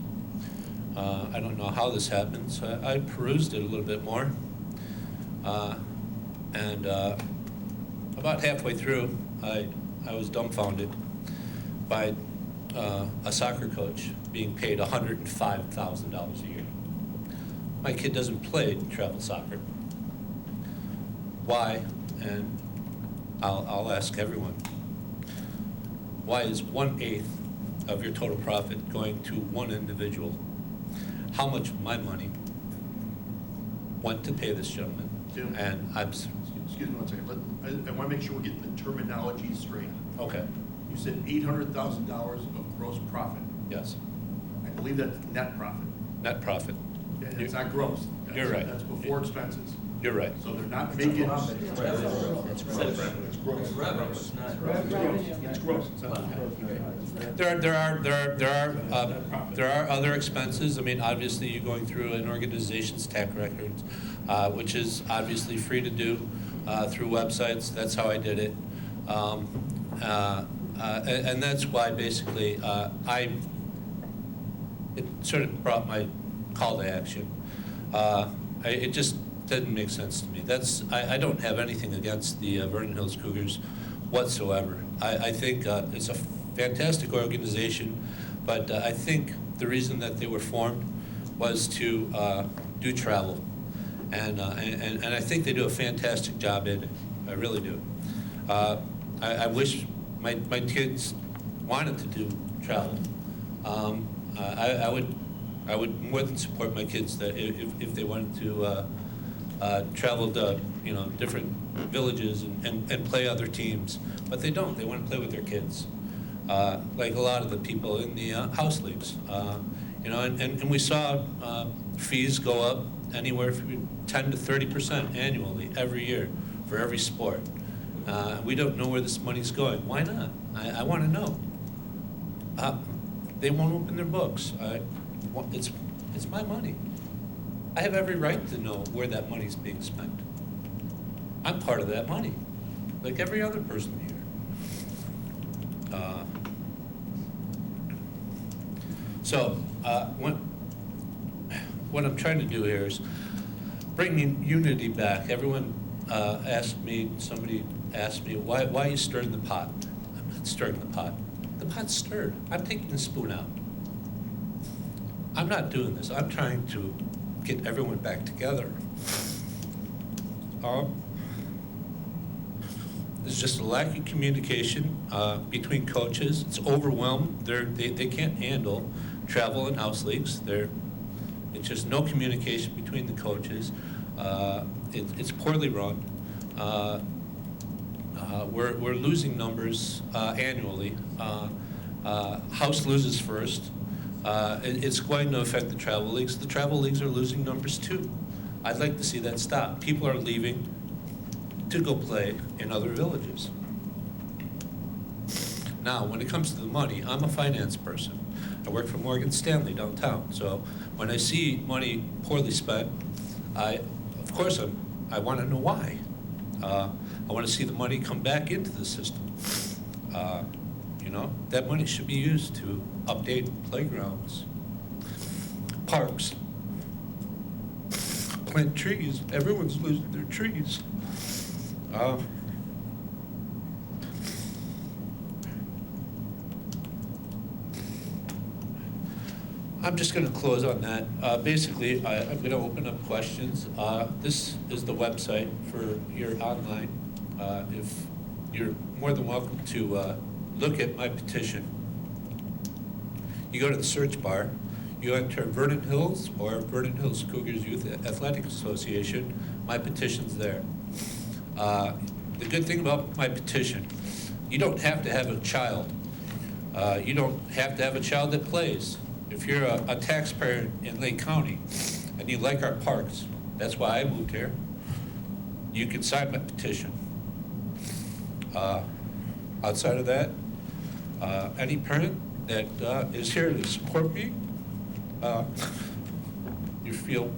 I don't know how this happens. I perused it a little bit more, and about halfway through, I was dumbfounded by a soccer coach being paid $105,000 a year. My kid doesn't play travel soccer. Why? And I'll ask everyone. Why is 1/8 of your total profit going to one individual? How much of my money went to pay this gentleman? Jim? And I'm, Excuse me one second. I want to make sure we're getting the terminology straight. okay, You said $800,000 of gross profit. yes, I believe that's net profit. net profit. And it's not gross. You're right. That's before expenses. You're right. So they're not making. It's It's gross. gross. It's revenue, it's not. It's gross. It's not- There are other expenses. I mean, obviously, you're going through an organization's tax records, which is obviously free to do through websites. That's how I did it. And that's why basically it sort of brought my call to action. It just didn't make sense to me. I don't have anything against the Vernon Hills Cougars whatsoever. I think it's a fantastic organization, but I think the reason that they were formed was to do travel, and I think they do a fantastic job in it. I really do. I wish my kids wanted to do travel. I would more than support my kids that if they wanted to travel to different villages and play other teams, but they don't. They want to play with their kids, like a lot of the people in the house leagues. And we saw fees go up anywhere from 10 to 30% annually every year for every sport. We don't know where this money's going. Why not? I want to know. They won't open their books. It's my money. I have every right to know where that money's being spent. I'm part of that money, like every other person here. So, what I'm trying to do here is bring unity back. Everyone somebody asked me, why are you stirring the pot? I'm not stirring the pot. The pot's stirred. I'm taking the spoon out. I'm not doing this. I'm trying to get everyone back together. There's just a lack of communication between coaches. It's overwhelmed. They can't handle travel and house leagues. It's just no communication between the coaches. It's poorly run. We're losing numbers annually. House loses first. It's going to affect the travel leagues. The travel leagues are losing numbers too. I'd like to see that stop. People are leaving to go play in other villages. Now, when it comes to the money, I'm a finance person. I work for Morgan Stanley downtown. So when I see money poorly spent, of course I want to know why. I want to see the money come back into the system. That money should be used to update playgrounds, parks, plant trees. Everyone's losing their trees. I'm just going to close on that. Basically, I'm going to open up questions. This is the website for your online. If you're more than welcome to look at my petition. You go to the search bar, you enter Vernon Hills or Vernon Hills Cougars Youth Athletic Association. My petition's there. The good thing about my petition, you don't have to have a child. You don't have to have a child that plays. If you're a taxpayer in Lake County and you like our parks, that's why I moved here, you can sign my petition. Outside of that, any parent that is here to support me, you feel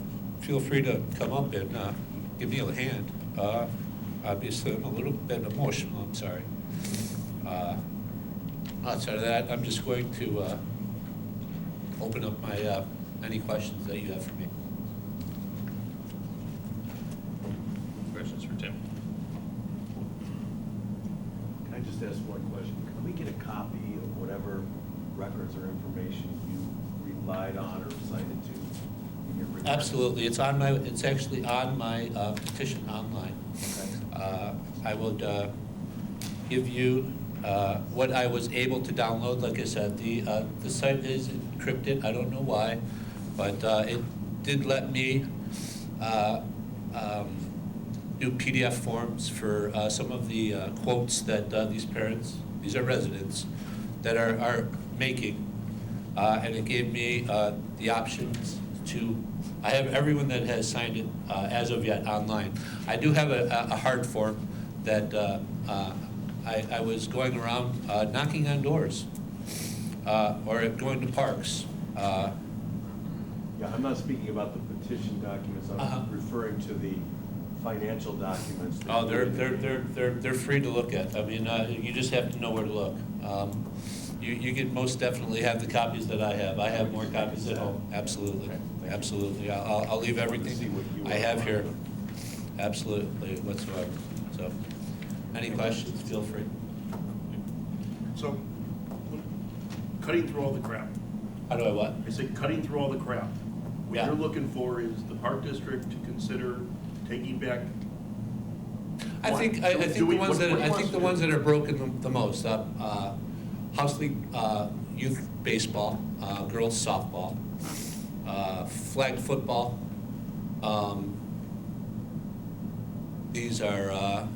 free to come up and give me a hand. Obviously, I'm a little bit emotional, I'm sorry. Outside of that, I'm just going to open up my any questions that you have for me. Questions for Tim? Can I just ask one question? Can we get a copy of whatever records or information you relied on or cited to in your report? Absolutely, it's actually on my petition online. Okay. I would give you what I was able to download. Like I said, the site is encrypted. I don't know why, but it did let me do PDF forms for some of the quotes that these parents, these are residents, that are making. And it gave me the options to, I have everyone that has signed it as of yet online. I do have a hard form that I was going around knocking on doors or going to parks. Yeah, I'm not speaking about the petition documents. I'm referring to the financial documents. Oh, they're free to look at. I mean, you just have to know where to look. You can most definitely have the copies that I have. I have more copies at home. Absolutely, Okay, absolutely. I'll leave everything I have here. Absolutely, whatsoever. So, any questions? Feel free. So, cutting through all the crap. How do I what? I said cutting through all the crap. What Yeah. you're looking for is the park district to consider taking back. I think the ones that are broken the most. House League youth baseball, girls softball, flag football. These are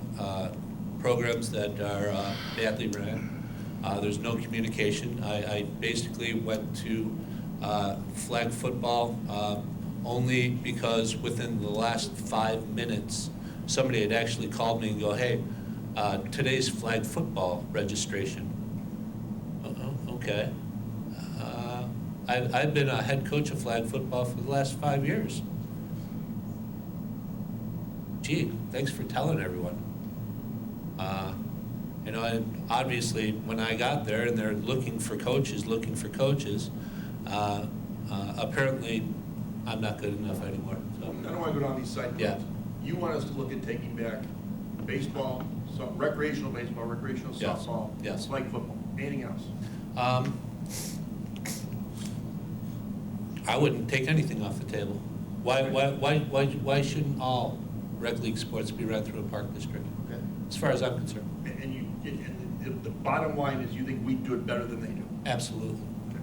programs that are badly ran. There's no communication. I basically went to flag football only because within the last 5 minutes, somebody had actually called me and go, hey, today's flag football registration. Okay. I've been a head coach of flag football for the last 5 years. Gee, thanks for telling everyone. And obviously, when I got there and they're looking for coaches, Apparently, I'm not good enough anymore, so. I don't want to go down these side Yeah. roads. You want us to look at taking back baseball, recreational baseball, recreational Yes. softball, Yes. flag football, anything else? I wouldn't take anything off the table. Why shouldn't all rec league sports be run through a park district? Okay. As far as I'm concerned, And the bottom line is you think we do it better than they do? absolutely. Okay.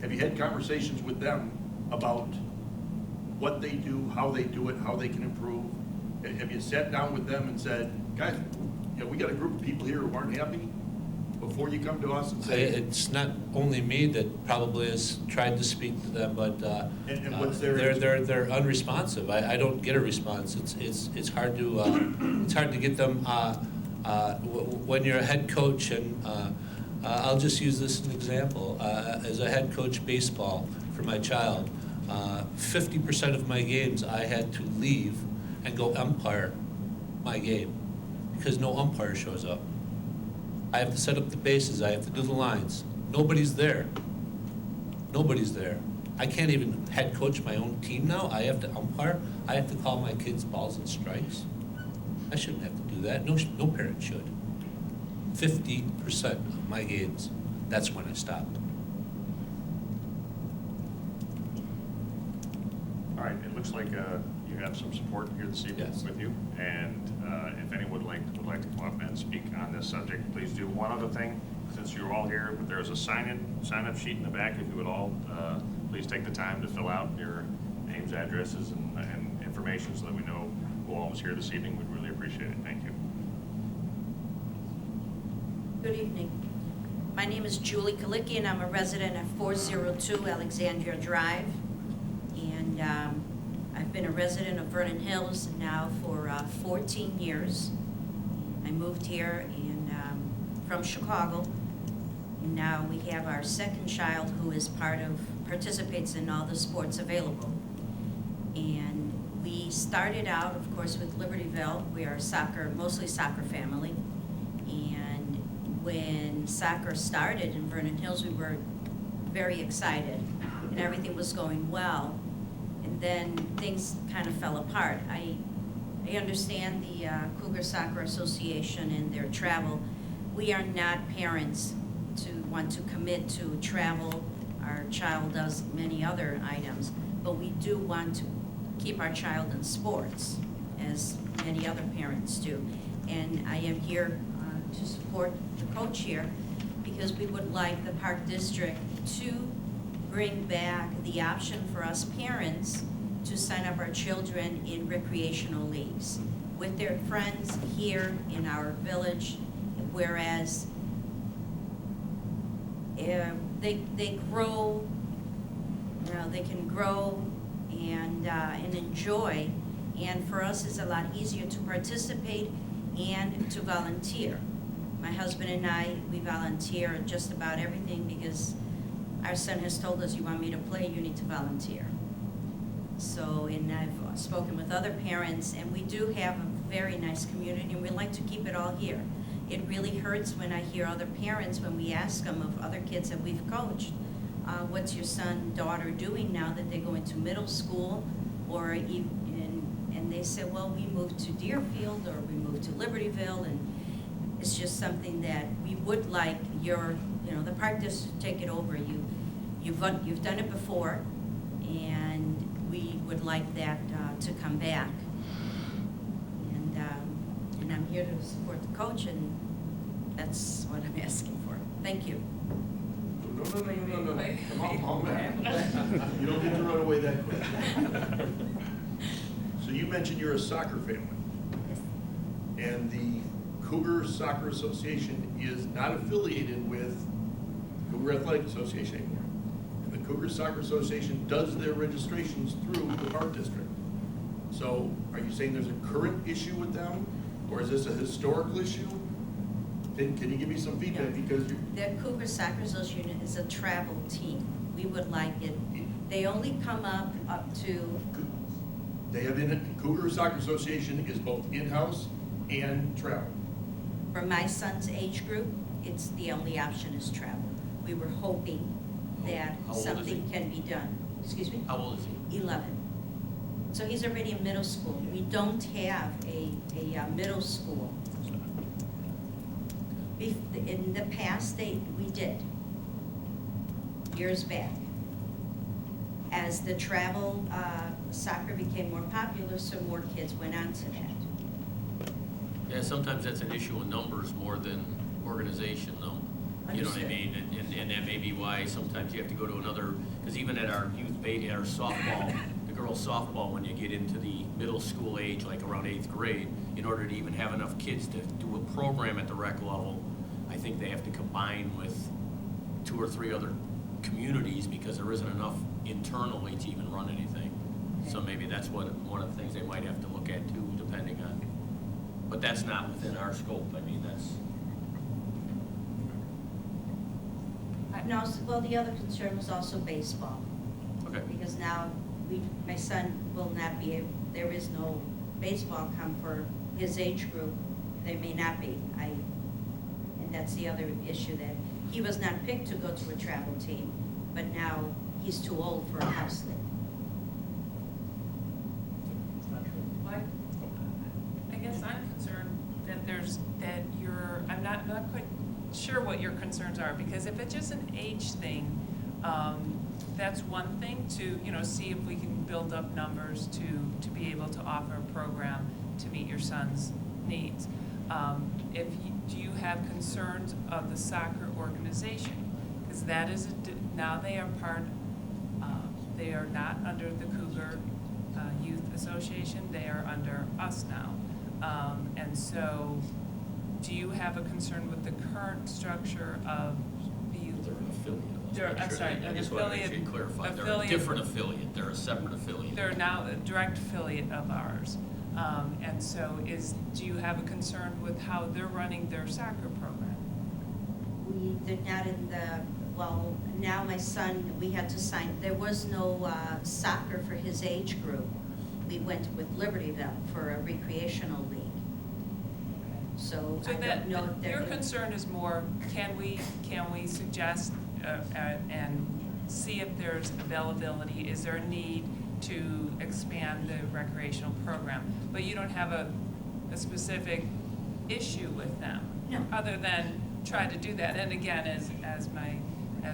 Have you had conversations with them about what they do, how they do it, how they can improve? Have you sat down with them and said, guys, we got a group of people here who aren't happy, before you come to us and say? It's not only me that probably has tried to speak to them, but And what's their they're unresponsive. I don't get a response. It's hard to get them when you're a head coach, and I'll just use this as an example. As a head coach baseball for my child, 50% of my games I had to leave and go umpire my game because no umpire shows up. I have to set up the bases, I have to do the lines. Nobody's there. Nobody's there. I can't even head coach my own team now. I have to umpire. I have to call my kids balls and strikes. I shouldn't have to do that. No parent should. 50% of my games, that's when I stopped. All right, it looks like you have some support here this evening Yes. with you. And if anyone would like to come up and speak on this subject, please do. One other thing, since you're all here, there's a sign-up sheet in the back. If you would all please take the time to fill out your names, addresses, and information so that we know who all was here this evening. We'd really appreciate it. Thank you. Good evening. My name is Julie Kalicki, and I'm a resident at 402 Alexandria Drive. And I've been a resident of Vernon Hills now for 14 years. I moved here from Chicago, and now we have our second child who is participates in all the sports available. And we started out, of course, with Libertyville. We are mostly soccer family. And when soccer started in Vernon Hills, we were very excited, and everything was going well. And then things kind of fell apart. I understand the Cougar Soccer Association and their travel. We are not parents to want to commit to travel. Our child does many other items, but we do want to keep our child in sports, as many other parents do. And I am here to support the coach here, because we would like the Park District to bring back the option for us parents to sign up our children in recreational leagues with their friends here in our village, whereas they grow, they can grow and enjoy, and for us it's a lot easier to participate and to volunteer. My husband and I, we volunteer at just about everything because our son has told us, you want me to play, you need to volunteer. So, and I've spoken with other parents, and we do have a very nice community, and we like to keep it all here. It really hurts when I hear other parents, when we ask them of other kids that we've coached, what's your son, daughter doing now that they go into middle school, or and they say, well, we moved to Deerfield, or we moved to Libertyville, and it's just something that we would like the Park District to take it over. You've done it before, and we would like that to come back. And I'm here to support the coach, and that's what I'm asking for. Thank you. No. Come on back. You don't get to run away that quick. So you mentioned you're a soccer family. And the Cougar Soccer Association is not affiliated with Cougar Athletic Association anymore. And the Cougar Soccer Association does their registrations through the Park District. So are you saying there's a current issue with them? Or is this a historical issue? Can you give me some feedback? Because The Cougar Soccer Association is a travel team. We would like it. They only come up to. they have Cougar Soccer Association is both in-house and travel. For my son's age group, it's the only option is travel. We were hoping that How old is something he? can be done. Excuse me? How old is he? 11. So he's already in middle school. We don't have a middle school. In the past, we did, years back. As the travel soccer became more popular, so more kids went on to that. Yeah, sometimes that's an issue of numbers more than organization, though. You know what I Understood. mean? And that may be why sometimes you have to go to another, because even at our at our softball, the girls' softball, when you get into the middle school age, like around 8th grade, in order to even have enough kids to do a program at the rec level, I think they have to combine with 2 or 3 other communities because there isn't enough internally to even run anything. So maybe that's one of the things they might have to look at too, depending on, but that's not within our scope. I mean, that's, No, well, the other concern was also baseball. okay. Because now my son will not be able, there is no baseball come for his age group. There may not be. And that's the other issue, that he was not picked to go to a travel team, but now he's too old for a house league. It's not true. Well, I guess I'm concerned that I'm not quite sure what your concerns are, because if it's just an age thing, that's one thing to, see if we can build up numbers to be able to offer a program to meet your son's needs. Do you have concerns of the soccer organization? Because that is, now they are they are not under the Cougar Youth Association, they are under us now. And so, do you have a concern with the current structure of the youth? They're an affiliate. I'm sorry, I an just want to make sure you affiliate- clarify. They're a affiliate- different affiliate. They're a separate affiliate. They're now a direct affiliate of ours. And so do you have a concern with how they're running their soccer program? They're not in well, now my son, we had to sign, there was no soccer for his age group. We went with Libertyville for a recreational league. So I don't know if they're. Your concern is more, can we suggest and see if there's availability? Is there a need to expand the recreational program? But you don't have a specific issue with them? No. Other than try to do that. And again, as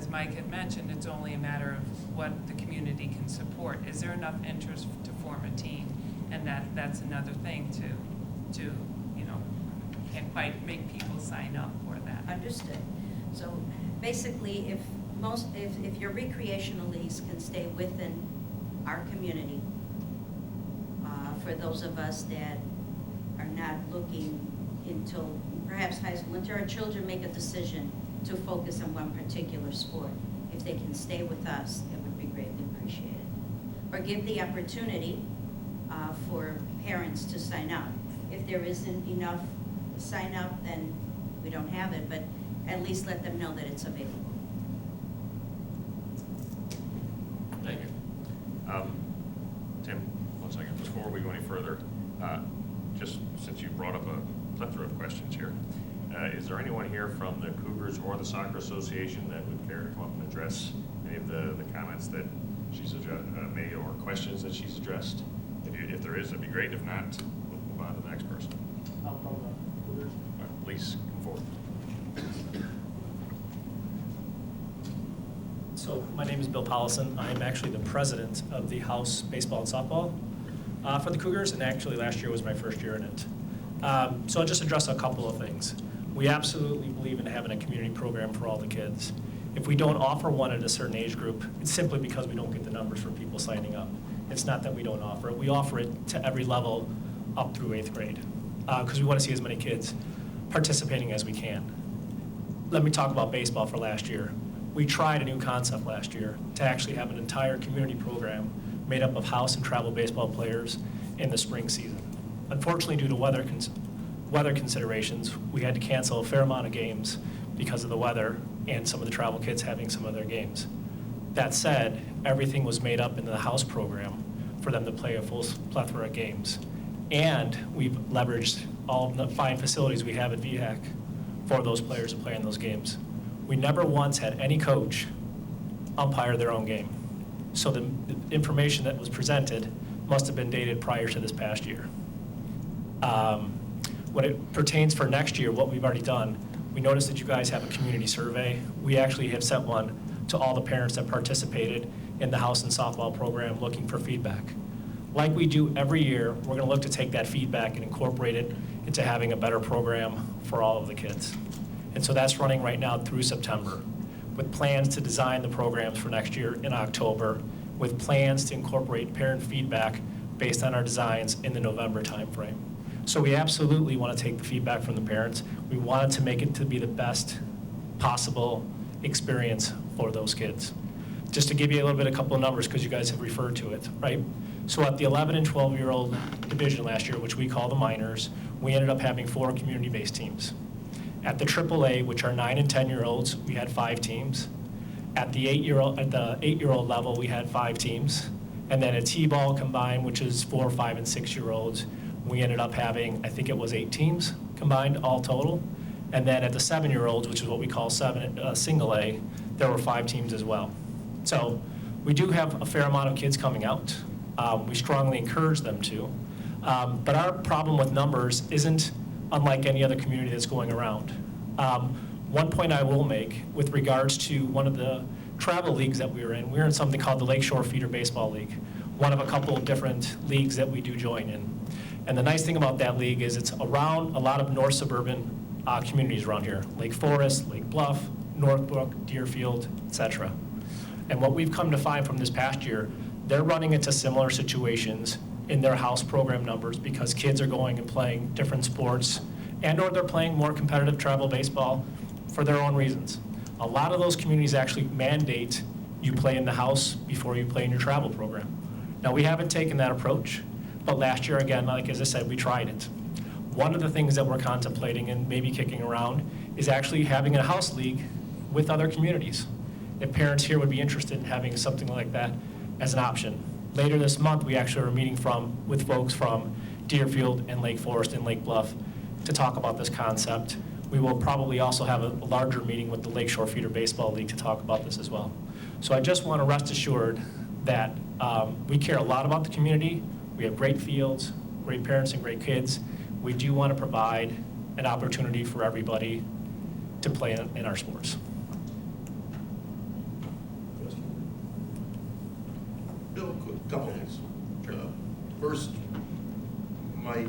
Mike had mentioned, it's only a matter of what the community can support. Is there enough interest to form a team? And that's another thing to can't quite make people sign up for that. Understood. So basically, if your recreational leagues can stay within our community, for those of us that are not looking until perhaps high school, until our children make a decision to focus on one particular sport, if they can stay with us, it would be greatly appreciated. Or give the opportunity for parents to sign up. If there isn't enough sign up, then we don't have it, but at least let them know that it's available. Thank you. Tim, one second, before we go any further, just since you brought up a plethora of questions here, is there anyone here from the Cougars or the Soccer Association that would care to come up and address any of the comments that she's made or questions that she's addressed? If there is, it'd be great. If not, we'll move on to the next person. I'll call the Cougars. All right, please come forward. So my name is Bill Paulson. I'm actually the president of the House Baseball and Softball for the Cougars, and actually last year was my first year in it. So I'll just address a couple of things. We absolutely believe in having a community program for all the kids. If we don't offer one at a certain age group, it's simply because we don't get the numbers for people signing up. It's not that we don't offer it. We offer it to every level up through 8th grade because we want to see as many kids participating as we can. Let me talk about baseball for last year. We tried a new concept last year to actually have an entire community program made up of house and travel baseball players in the spring season. Unfortunately, due to weather considerations, we had to cancel a fair amount of games because of the weather and some of the travel kids having some of their games. That said, everything was made up into the house program for them to play a full plethora of games. And we've leveraged all of the fine facilities we have at VHAC for those players to play in those games. We never once had any coach umpire their own game. So the information that was presented must have been dated prior to this past year. When it pertains for next year, what we've already done, we noticed that you guys have a community survey. We actually have sent one to all the parents that participated in the house and softball program looking for feedback. Like we do every year, we're going to look to take that feedback and incorporate it into having a better program for all of the kids. And so that's running right now through September, with plans to design the programs for next year in October, with plans to incorporate parent feedback based on our designs in the November timeframe. So we absolutely want to take the feedback from the parents. We want it to make it to be the best possible experience for those kids. Just to give you a little bit, a couple of numbers, because you guys have referred to it, right? So at the 11 and 12-year-old division last year, which we call the minors, we ended up having 4 community-based teams. At the AAA, which are 9 and 10-year-olds, we had 5 teams. At the 8-year-old level, we had 5 teams. And then at T-ball combined, which is 4, 5, and 6-year-olds, we ended up having, I think it was 8 teams combined, all total. And then at the 7-year-olds, which is what we call single A, there were 5 teams as well. So we do have a fair amount of kids coming out. We strongly encourage them to. But our problem with numbers isn't unlike any other community that's going around. One point I will make with regards to one of the travel leagues that we're in something called the Lakeshore Feeder Baseball League, one of a couple of different leagues that we do join in. And the nice thing about that league is it's around a lot of north suburban communities around here, Lake Forest, Lake Bluff, Northbrook, Deerfield, etc. And what we've come to find from this past year, they're running into similar situations in their house program numbers because kids are going and playing different sports and or they're playing more competitive travel baseball for their own reasons. A lot of those communities actually mandate you play in the house before you play in your travel program. Now, we haven't taken that approach, but last year, again, like as I said, we tried it. One of the things that we're contemplating and maybe kicking around is actually having a house league with other communities. If parents here would be interested in having something like that as an option. Later this month, we actually are meeting with folks from Deerfield and Lake Forest and Lake Bluff to talk about this concept. We will probably also have a larger meeting with the Lakeshore Feeder Baseball League to talk about this as well. So I just want to rest assured that we care a lot about the community. We have great fields, great parents, and great kids. We do want to provide an opportunity for everybody to play in our sports. Bill, a couple things. First, my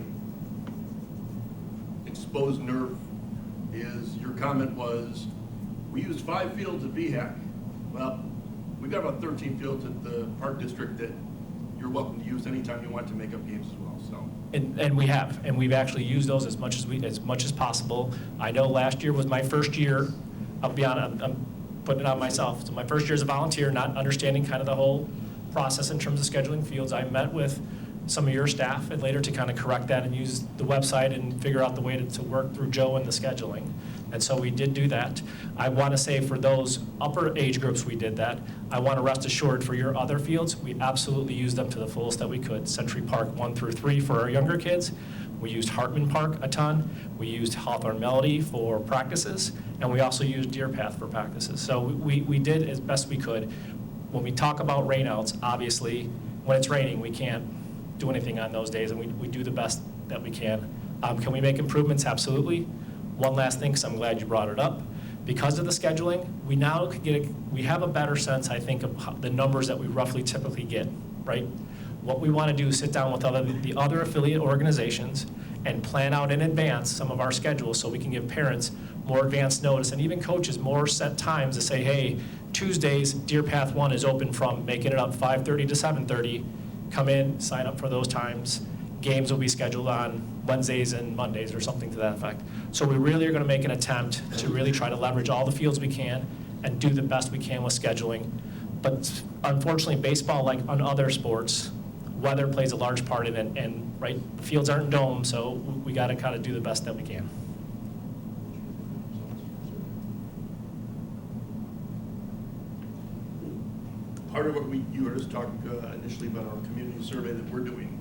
exposed nerve is your comment was, we used 5 fields at VHAC. Well, we've got about 13 fields at the Park District that you're welcome to use anytime you want to make up games as well. So. And we have, and we've actually used those as much as possible. I know last year was my first year. I'll be honest, I'm putting it on myself. So my first year as a volunteer, not understanding kind of the whole process in terms of scheduling fields. I met with some of your staff and later to kind of correct that and use the website and figure out the way to work through Joe and the scheduling. And so we did do that. I want to say for those upper age groups, we did that. I want to rest assured for your other fields, we absolutely used them to the fullest that we could. Century Park 1 through 3 for our younger kids. We used Hartman Park a ton. We used Hawthorne Melody for practices. And we also used Deer Path for practices. So we did as best we could. When we talk about rainouts, obviously, when it's raining, we can't do anything on those days, and we do the best that we can. Can we make improvements? Absolutely. One last thing, because I'm glad you brought it up. Because of the scheduling, we have a better sense, I think, of the numbers that we roughly typically get, right? What we want to do is sit down with the other affiliate organizations and plan out in advance some of our schedules so we can give parents more advanced notice and even coaches more set times to say, hey, Tuesdays, Deer Path 1 is open from making it up 5:30 to 7:30. Come in, sign up for those times. Games will be scheduled on Wednesdays and Mondays or something to that effect. So we really are going to make an attempt to really try to leverage all the fields we can and do the best we can with scheduling. But unfortunately, baseball, like on other sports, weather plays a large part in it, and right, the fields aren't domed, so we got to kind of do the best that we can. Part of what you were just talking initially about our community survey that we're doing,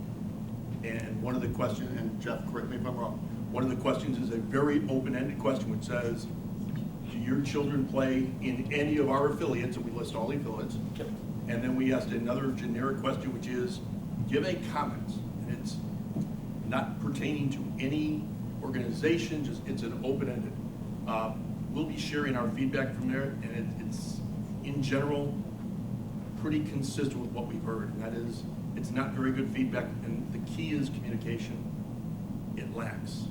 and one of the questions, and Jeff, correct me if I'm wrong, one of the questions is a very open-ended question which says, do your children play in any of our affiliates, and we list all the affiliates. Yep. And then we asked another generic question, which is, give a comment, and it's not pertaining to any organization, just, it's an open-ended. We'll be sharing our feedback from there, and it's, in general, pretty consistent with what we've heard, and that is, it's not very good feedback, and the key is communication. It lacks.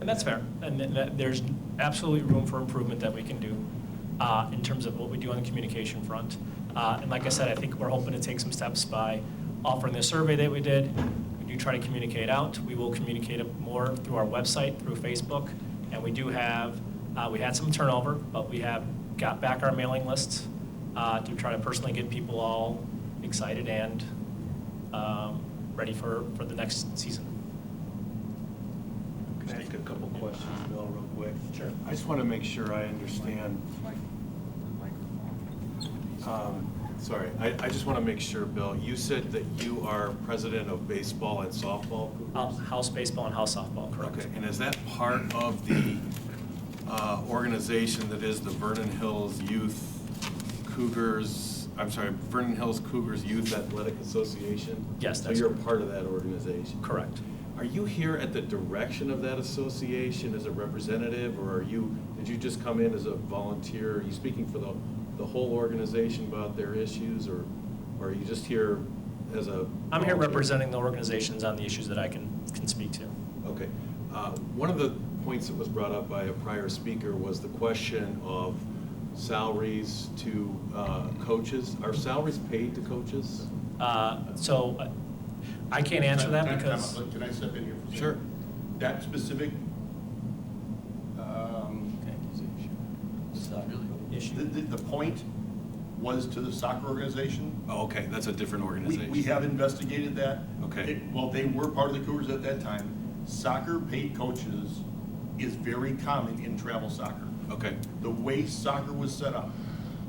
And that's fair, and there's absolutely room for improvement that we can do in terms of what we do on the communication front. And like I said, I think we're hoping to take some steps by offering the survey that we did. We do try to communicate out. We will communicate it more through our website, through Facebook, and we do have, we had some turnover, but we have got back our mailing lists to try to personally get people all excited and ready for the next season. Can I ask a couple questions, Bill, real quick? Sure. I just want to make sure I understand. Sorry, I just want to make sure, Bill, you said that you are president of baseball and softball? House baseball and house softball, correct. Okay, and is that part of the organization that is the Vernon Hills Cougars Youth Athletic Association? Yes, So that's you're correct. part of that organization? Correct. Are you here at the direction of that association as a representative, or did you just come in as a volunteer? Are you speaking for the whole organization about their issues, or are you just here as a I'm here volunteer? representing the organizations on the issues that I can speak to. Okay. One of the points that was brought up by a prior speaker was the question of salaries to coaches. Are salaries paid to coaches? So I can't answer that because, Can I step in here for a second? Sure. That specific, issue. the point was to the soccer organization. Oh, okay, that's a different organization. We have investigated that. Okay. Well, they were part of the Cougars at that time. Soccer paid coaches is very common in travel soccer. Okay. The way soccer was set up,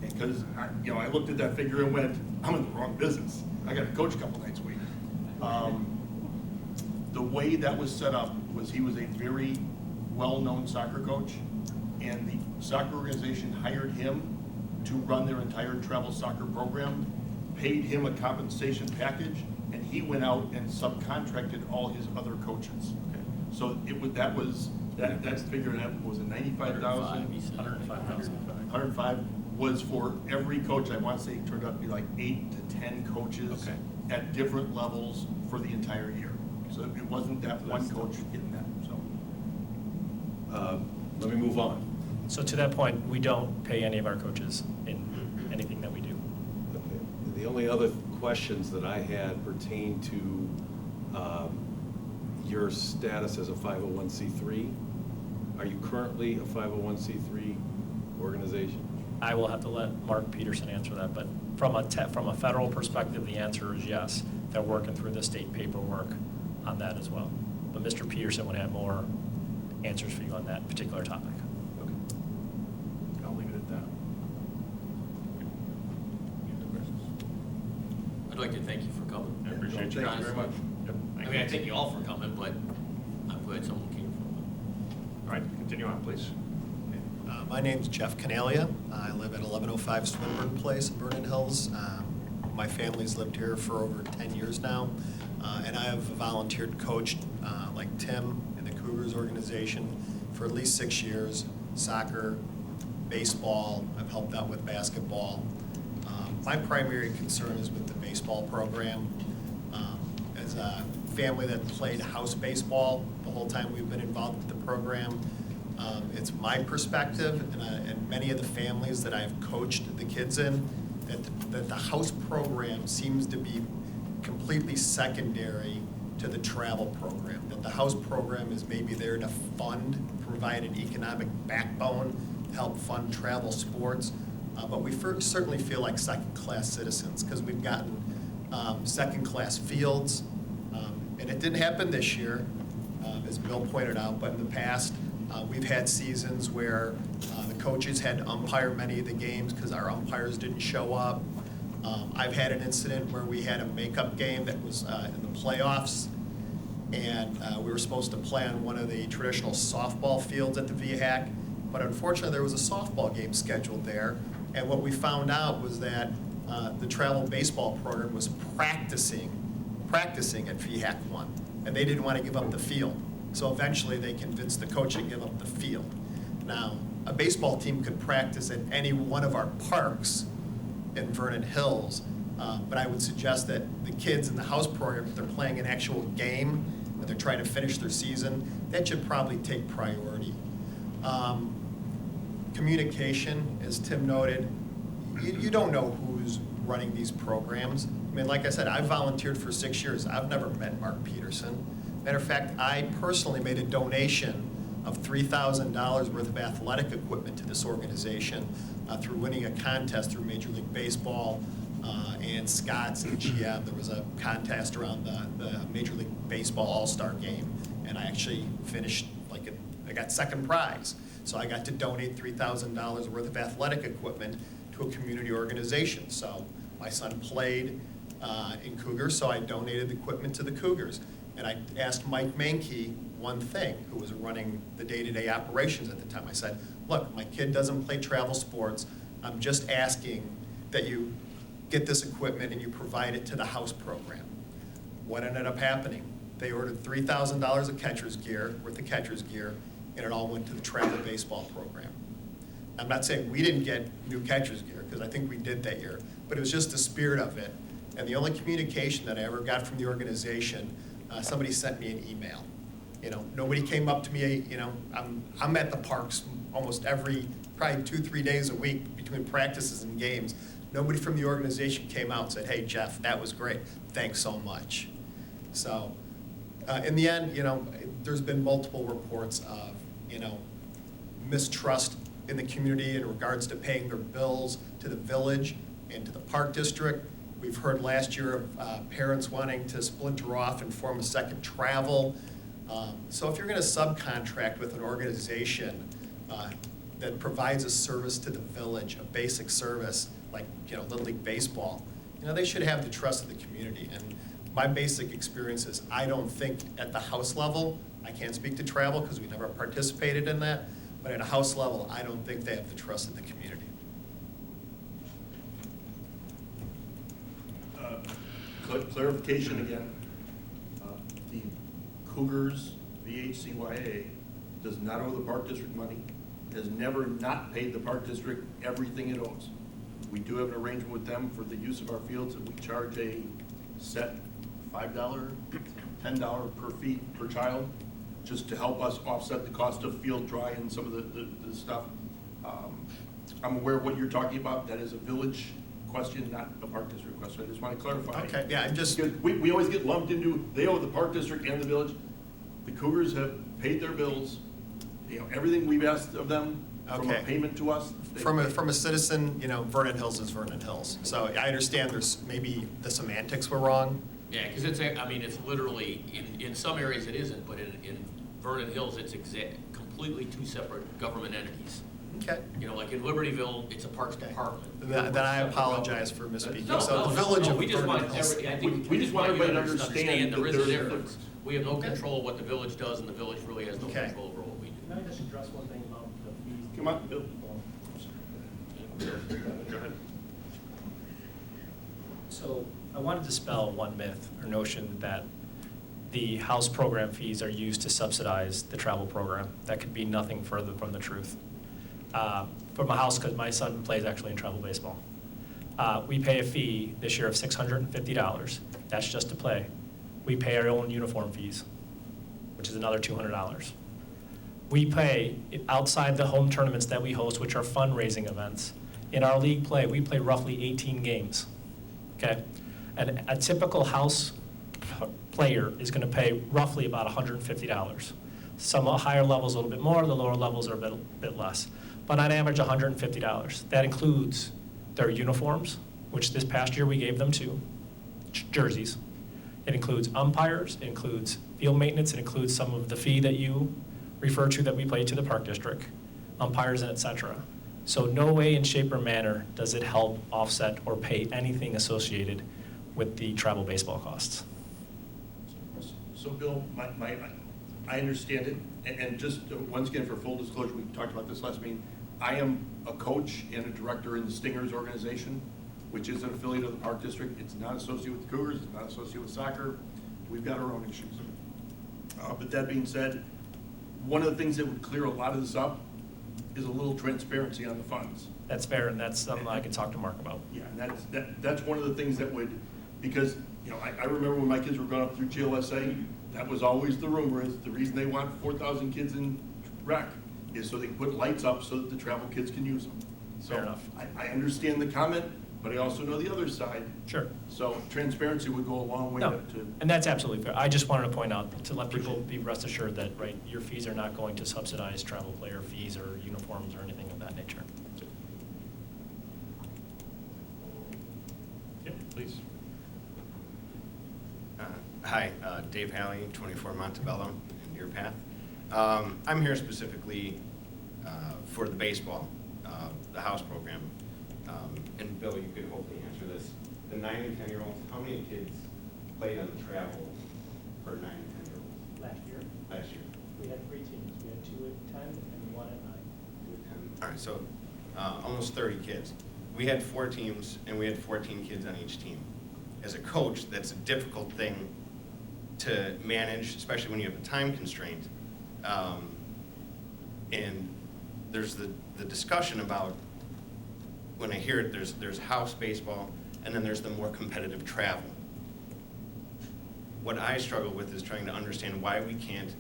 because, I looked at that figure and went, I'm in the wrong business. I got to coach a couple nights a week. The way that was set up was he was a very well-known soccer coach, and the soccer organization hired him to run their entire travel soccer program, paid him a compensation package, and he went out and subcontracted all his other coaches. So that figure, that was it 95,000? 105 was for every coach. I want to say it turned out to be like 8 to 10 coaches at different levels for the entire year. So it wasn't that one coach getting that, so. Let me move on. So to that point, we don't pay any of our coaches in anything that we do. Okay. The only other questions that I had pertain to your status as a 501c3. Are you currently a 501c3 organization? I will have to let Mark Peterson answer that, but from a federal perspective, the answer is yes. They're working through the state paperwork on that as well. But Mr. Peterson would have more answers for you on that particular topic. Okay. I'll leave it at that. I'd like to thank you for coming. I appreciate you Thank guys. you very much. I mean, I thank you all for coming, but I'm glad someone came from. All right, continue on, please. My name's Jeff Canalia. I live at 1105 Swinburne Place in Vernon Hills. My family's lived here for over 10 years now, and I have volunteered and coached, like Tim in the Cougars organization, for at least 6 years, soccer, baseball. I've helped out with basketball. My primary concern is with the baseball program. As a family that played house baseball the whole time we've been involved with the program, it's my perspective, and many of the families that I've coached the kids in, that the house program seems to be completely secondary to the travel program. That the house program is maybe there to provide an economic backbone, to help fund travel sports, but we certainly feel like second-class citizens because we've gotten second-class fields, and it didn't happen this year, as Bill pointed out, but in the past, we've had seasons where the coaches had to umpire many of the games because our umpires didn't show up. I've had an incident where we had a makeup game that was in the playoffs, and we were supposed to play on one of the traditional softball fields at the VHAC, but unfortunately, there was a softball game scheduled there, and what we found out was that the travel baseball program was practicing at VHAC 1, and they didn't want to give up the field. So eventually, they convinced the coach to give up the field. Now, a baseball team could practice at any one of our parks in Vernon Hills, but I would suggest that the kids in the house program, if they're playing an actual game, and they're trying to finish their season, that should probably take priority. Communication, as Tim noted, you don't know who's running these programs. I mean, like I said, I've volunteered for 6 years. I've never met Mark Peterson. Matter of fact, I personally made a donation of $3,000 worth of athletic equipment to this organization through winning a contest through Major League Baseball and Scott's and GM. There was a contest around the Major League Baseball All-Star Game, and I actually finished, I got second prize. So I got to donate $3,000 worth of athletic equipment to a community organization. So my son played in Cougars, so I donated the equipment to the Cougars. And I asked Mike Mankey one thing, who was running the day-to-day operations at the time. I said, look, my kid doesn't play travel sports. I'm just asking that you get this equipment and you provide it to the house program. What ended up happening? They ordered $3,000 of catcher's gear, worth of catcher's gear, and it all went to the travel baseball program. I'm not saying we didn't get new catcher's gear, because I think we did that year, but it was just the spirit of it. And the only communication that I ever got from the organization, somebody sent me an email. Nobody came up to me. I'm at the parks almost every, probably 2-3 days a week between practices and games. Nobody from the organization came out and said, hey, Jeff, that was great. Thanks so much. So in the end, there's been multiple reports of, mistrust in the community in regards to paying their bills to the village and to the park district. We've heard last year of parents wanting to splinter off and form a second travel. So if you're going to subcontract with an organization that provides a service to the village, a basic service like Little League Baseball, they should have the trust of the community. And my basic experience is I don't think at the house level, I can't speak to travel because we never participated in that, but at a house level, I don't think they have the trust of the community. Clarification again. The Cougars VHCYA does not owe the Park District money, has never not paid the Park District everything it owes. We do have an arrangement with them for the use of our fields, and we charge a set $5, $10 per feet per child, just to help us offset the cost of field dry and some of the stuff. I'm aware of what you're talking about. That is a village question, not a Park District question. I just want to clarify. Okay, yeah, I'm just... Because we always get lumped into, they owe the Park District and the village. The Cougars have paid their bills. Everything we've asked of them from a payment to us. From a citizen, Vernon Hills is Vernon Hills. So I understand there's maybe the semantics were wrong. Yeah, because it's literally, in some areas it isn't, but in Vernon Hills, it's completely two separate government entities. Okay. Like in Libertyville, it's a Parks Department. Then I apologize for misspeaking. So the No, village of we just want Vernon Hills. We just want everybody to understand there is a that there's a difference. We have no control of what the village does, and the village really has no control over what we do. Can I just address one thing about the fees? Come on, Bill. Go ahead. So I want to dispel one myth or notion that the house program fees are used to subsidize the travel program. That could be nothing further from the truth. For my house, because my son plays actually in travel baseball, we pay a fee this year of $650. That's just to play. We pay our own uniform fees, which is another $200. We pay, outside the home tournaments that we host, which are fundraising events, in our league play, we play roughly 18 games, okay? And a typical house player is gonna pay roughly about $150. Some higher levels a little bit more, the lower levels are a bit less. But on average, $150. That includes their uniforms, which this past year we gave them 2 jerseys. It includes umpires, it includes field maintenance, it includes some of the fee that you refer to that we pay to the Park District, umpires, and et cetera. So no way in shape or manner does it help offset or pay anything associated with the travel baseball costs. So Bill, I understand it, and just once again, for full disclosure, we talked about this last meeting. I am a coach and a director in the Stingers organization, which is an affiliate of the Park District. It's not associated with the Cougars, it's not associated with soccer. We've got our own issues. But that being said, one of the things that would clear a lot of this up is a little transparency on the funds. That's fair, and that's something I could talk to Mark about. Yeah, and that's one of the things that would, because, you know, I remember when my kids were going up through GLSA, that was always the rumor, is the reason they want 4,000 kids in rec is so they can put lights up so that the travel kids can use them. So Fair enough. I understand the comment, but I also know the other side. Sure. So transparency would go a long way No, to. and that's absolutely fair. I just wanted to point out, to let people be rest assured that, right, your fees are not going to subsidize travel player fees or uniforms or anything of that nature. Yep, please. Hi, Dave Halley, 24 Montebello in Deer Path. I'm here specifically for the baseball, the house program. And Bill, you could hopefully answer this. The 9 and 10-year-olds, how many kids played on the travel for 9 and 10-year-olds? Last year, Last year? we had 3 teams. We had 2 at 10 and 1 at 9. 2 at 10. All right, so almost 30 kids. We had 4 teams, and we had 14 kids on each team. As a coach, that's a difficult thing to manage, especially when you have a time constraint. And there's the discussion about, when I hear it, there's house baseball, and then there's the more competitive travel. What I struggle with is trying to understand why we can't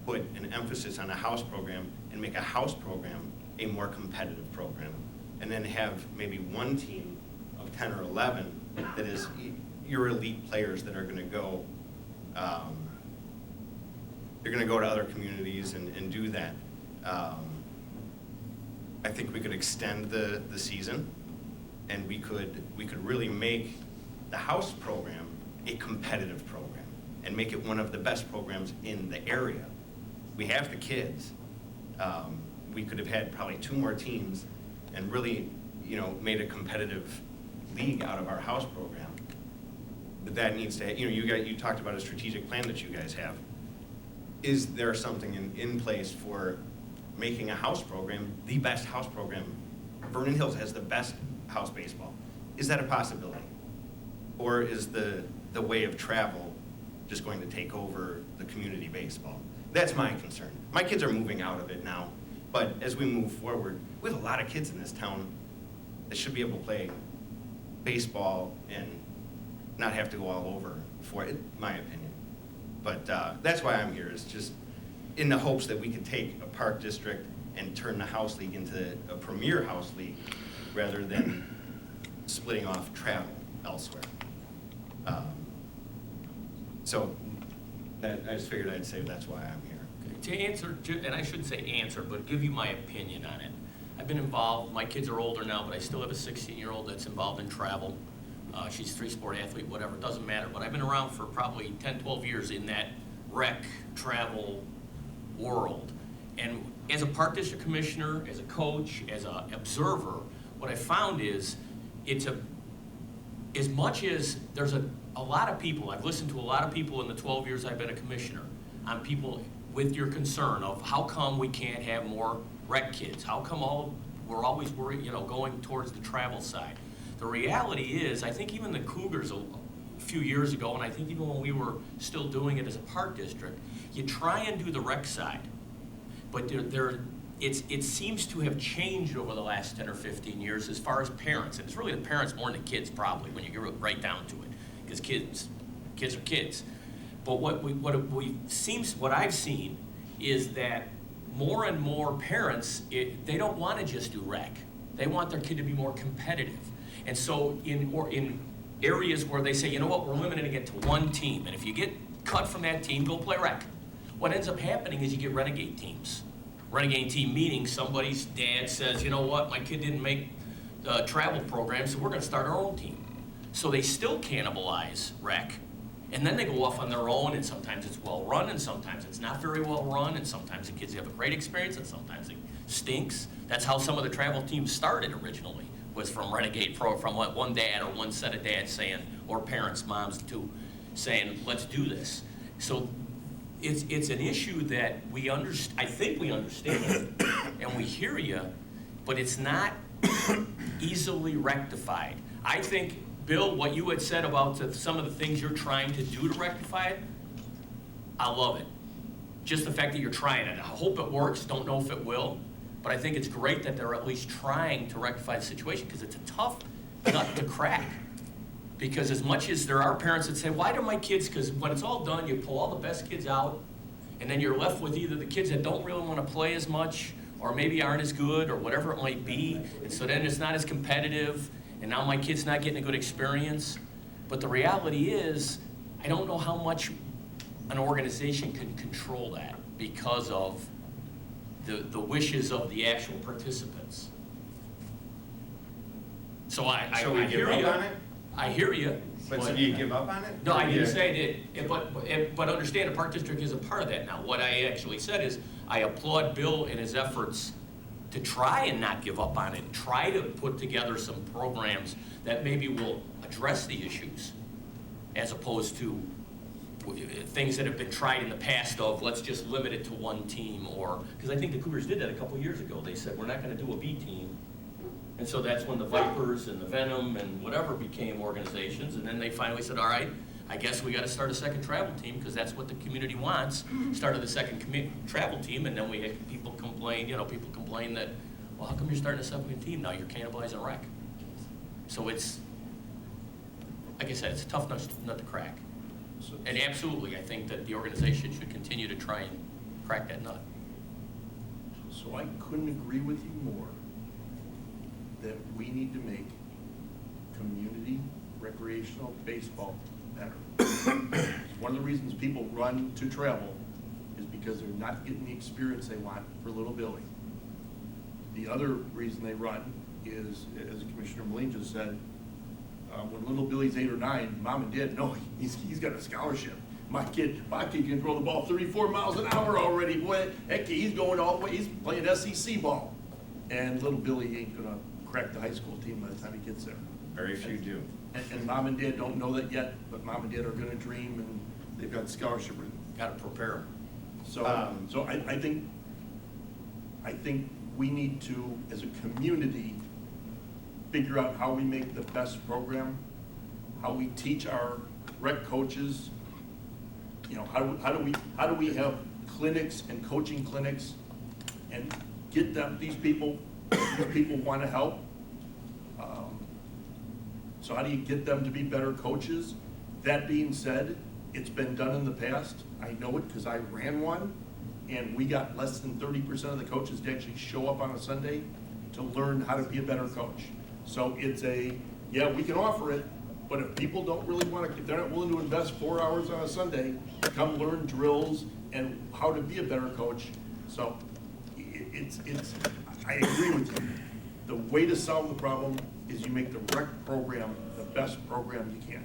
put an emphasis on a house program and make a house program a more competitive program, and then have maybe one team of 10 or 11 that is your elite players that are going to go. They're going to go to other communities and do that. I think we could extend the season, and we could really make the house program a competitive program and make it one of the best programs in the area. We have the kids. We could have had probably 2 more teams and really, you know, made a competitive league out of our house program. But that needs to, you know, you talked about a strategic plan that you guys have. Is there something in place for making a house program the best house program? Vernon Hills has the best house baseball. Is that a possibility? Or is the way of travel just going to take over the community baseball? That's my concern. My kids are moving out of it now, but as we move forward, we have a lot of kids in this town that should be able to play baseball and not have to go all over for it, my opinion. But that's why I'm here, is just in the hopes that we can take a park district and turn the house league into a premier house league rather than splitting off travel elsewhere. So that, I just figured I'd say that's why I'm here. To answer, and I shouldn't say answer, but give you my opinion on it. I've been involved, my kids are older now, but I still have a 16-year-old that's involved in travel. She's a 3-sport athlete, whatever, it doesn't matter. But I've been around for probably 10, 12 years in that rec travel world. And as a park district commissioner, as a coach, as an observer, what I found is as much as there's a lot of people, I've listened to a lot of people in the 12 years I've been a commissioner, on people with your concern of how come we can't have more rec kids? How come we're always worried, you know, going towards the travel side? The reality is, I think even the Cougars a few years ago, and I think even when we were still doing it as a park district, you try and do the rec side, but it seems to have changed over the last 10 or 15 years as far as parents, and it's really the parents more than the kids probably when you get right down to it, because kids are kids. But what I've seen is that more and more parents, they don't want to just do rec. They want their kid to be more competitive. And so in areas where they say, you know what, we're limiting it to one team, and if you get cut from that team, go play rec. What ends up happening is you get renegade teams. Renegade team meaning somebody's dad says, you know what, my kid didn't make the travel program, so we're going to start our own team. So they still cannibalize rec, and then they go off on their own, and sometimes it's well run, and sometimes it's not very well run, and sometimes the kids have a great experience, and sometimes it stinks. That's how some of the travel teams started originally, was from renegade from one dad or one set of dads saying, or parents, moms too, saying, let's do this. So it's an issue that I think we understand, and we hear you, but it's not easily rectified. I think, Bill, what you had said about some of the things you're trying to do to rectify it, I love it. Just the fact that you're trying it. I hope it works, don't know if it will, but I think it's great that they're at least trying to rectify the situation, because it's a tough nut to crack. Because as much as there are parents that say, why do my kids, because when it's all done, you pull all the best kids out, and then you're left with either the kids that don't really want to play as much, or maybe aren't as good, or whatever it might be, and so then it's not as competitive, and now my kid's not getting a good experience. But the reality is, I don't know how much an organization can control that because of the wishes of the actual participants. So I we hear give you. up on it? I hear you. But so do you give up on it? No, I didn't say it, but understand the Park District is a part of that now. What I actually said is, I applaud Bill in his efforts to try and not give up on it, try to put together some programs that maybe will address the issues, as opposed to things that have been tried in the past of, let's just limit it to one team, or, because I think the Cougars did that a couple years ago. They said, we're not gonna do a B team. And so that's when the Vipers and the Venom and whatever became organizations, and then they finally said, all right, I guess we gotta start a second travel team, because that's what the community wants. Started the second travel team, and then we had people complain that, well, how come you're starting a second team now? You're cannibalizing rec. So it's, like I said, it's a tough nut to crack. And absolutely, I think that the organization should continue to try and crack that nut. So I couldn't agree with you more that we need to make community recreational baseball better. One of the reasons people run to travel is because they're not getting the experience they want for little Billy. The other reason they run is, as Commissioner Moline just said, when little Billy's 8 or 9, mom and dad know he's got a scholarship. My kid can throw the ball 34 miles an hour already. Boy, heck, he's going all the way. He's playing SEC ball. And little Billy ain't gonna crack the high school team by the time he gets there. Very few do. And mom and dad don't know that yet, but mom and dad are gonna dream, and they've got scholarship. Got to prepare them. So I think we need to, as a community, figure out how we make the best program, how we teach our rec coaches, how do we have clinics and coaching clinics and get them, these people want to help. So how do you get them to be better coaches? That being said, it's been done in the past. I know it because I ran one, and we got less than 30% of the coaches to actually show up on a Sunday to learn how to be a better coach. So it's yeah, we can offer it, but if people don't really want to, if they're not willing to invest 4 hours on a Sunday, come learn drills and how to be a better coach. So I agree with you. The way to solve the problem is you make the rec program the best program you can.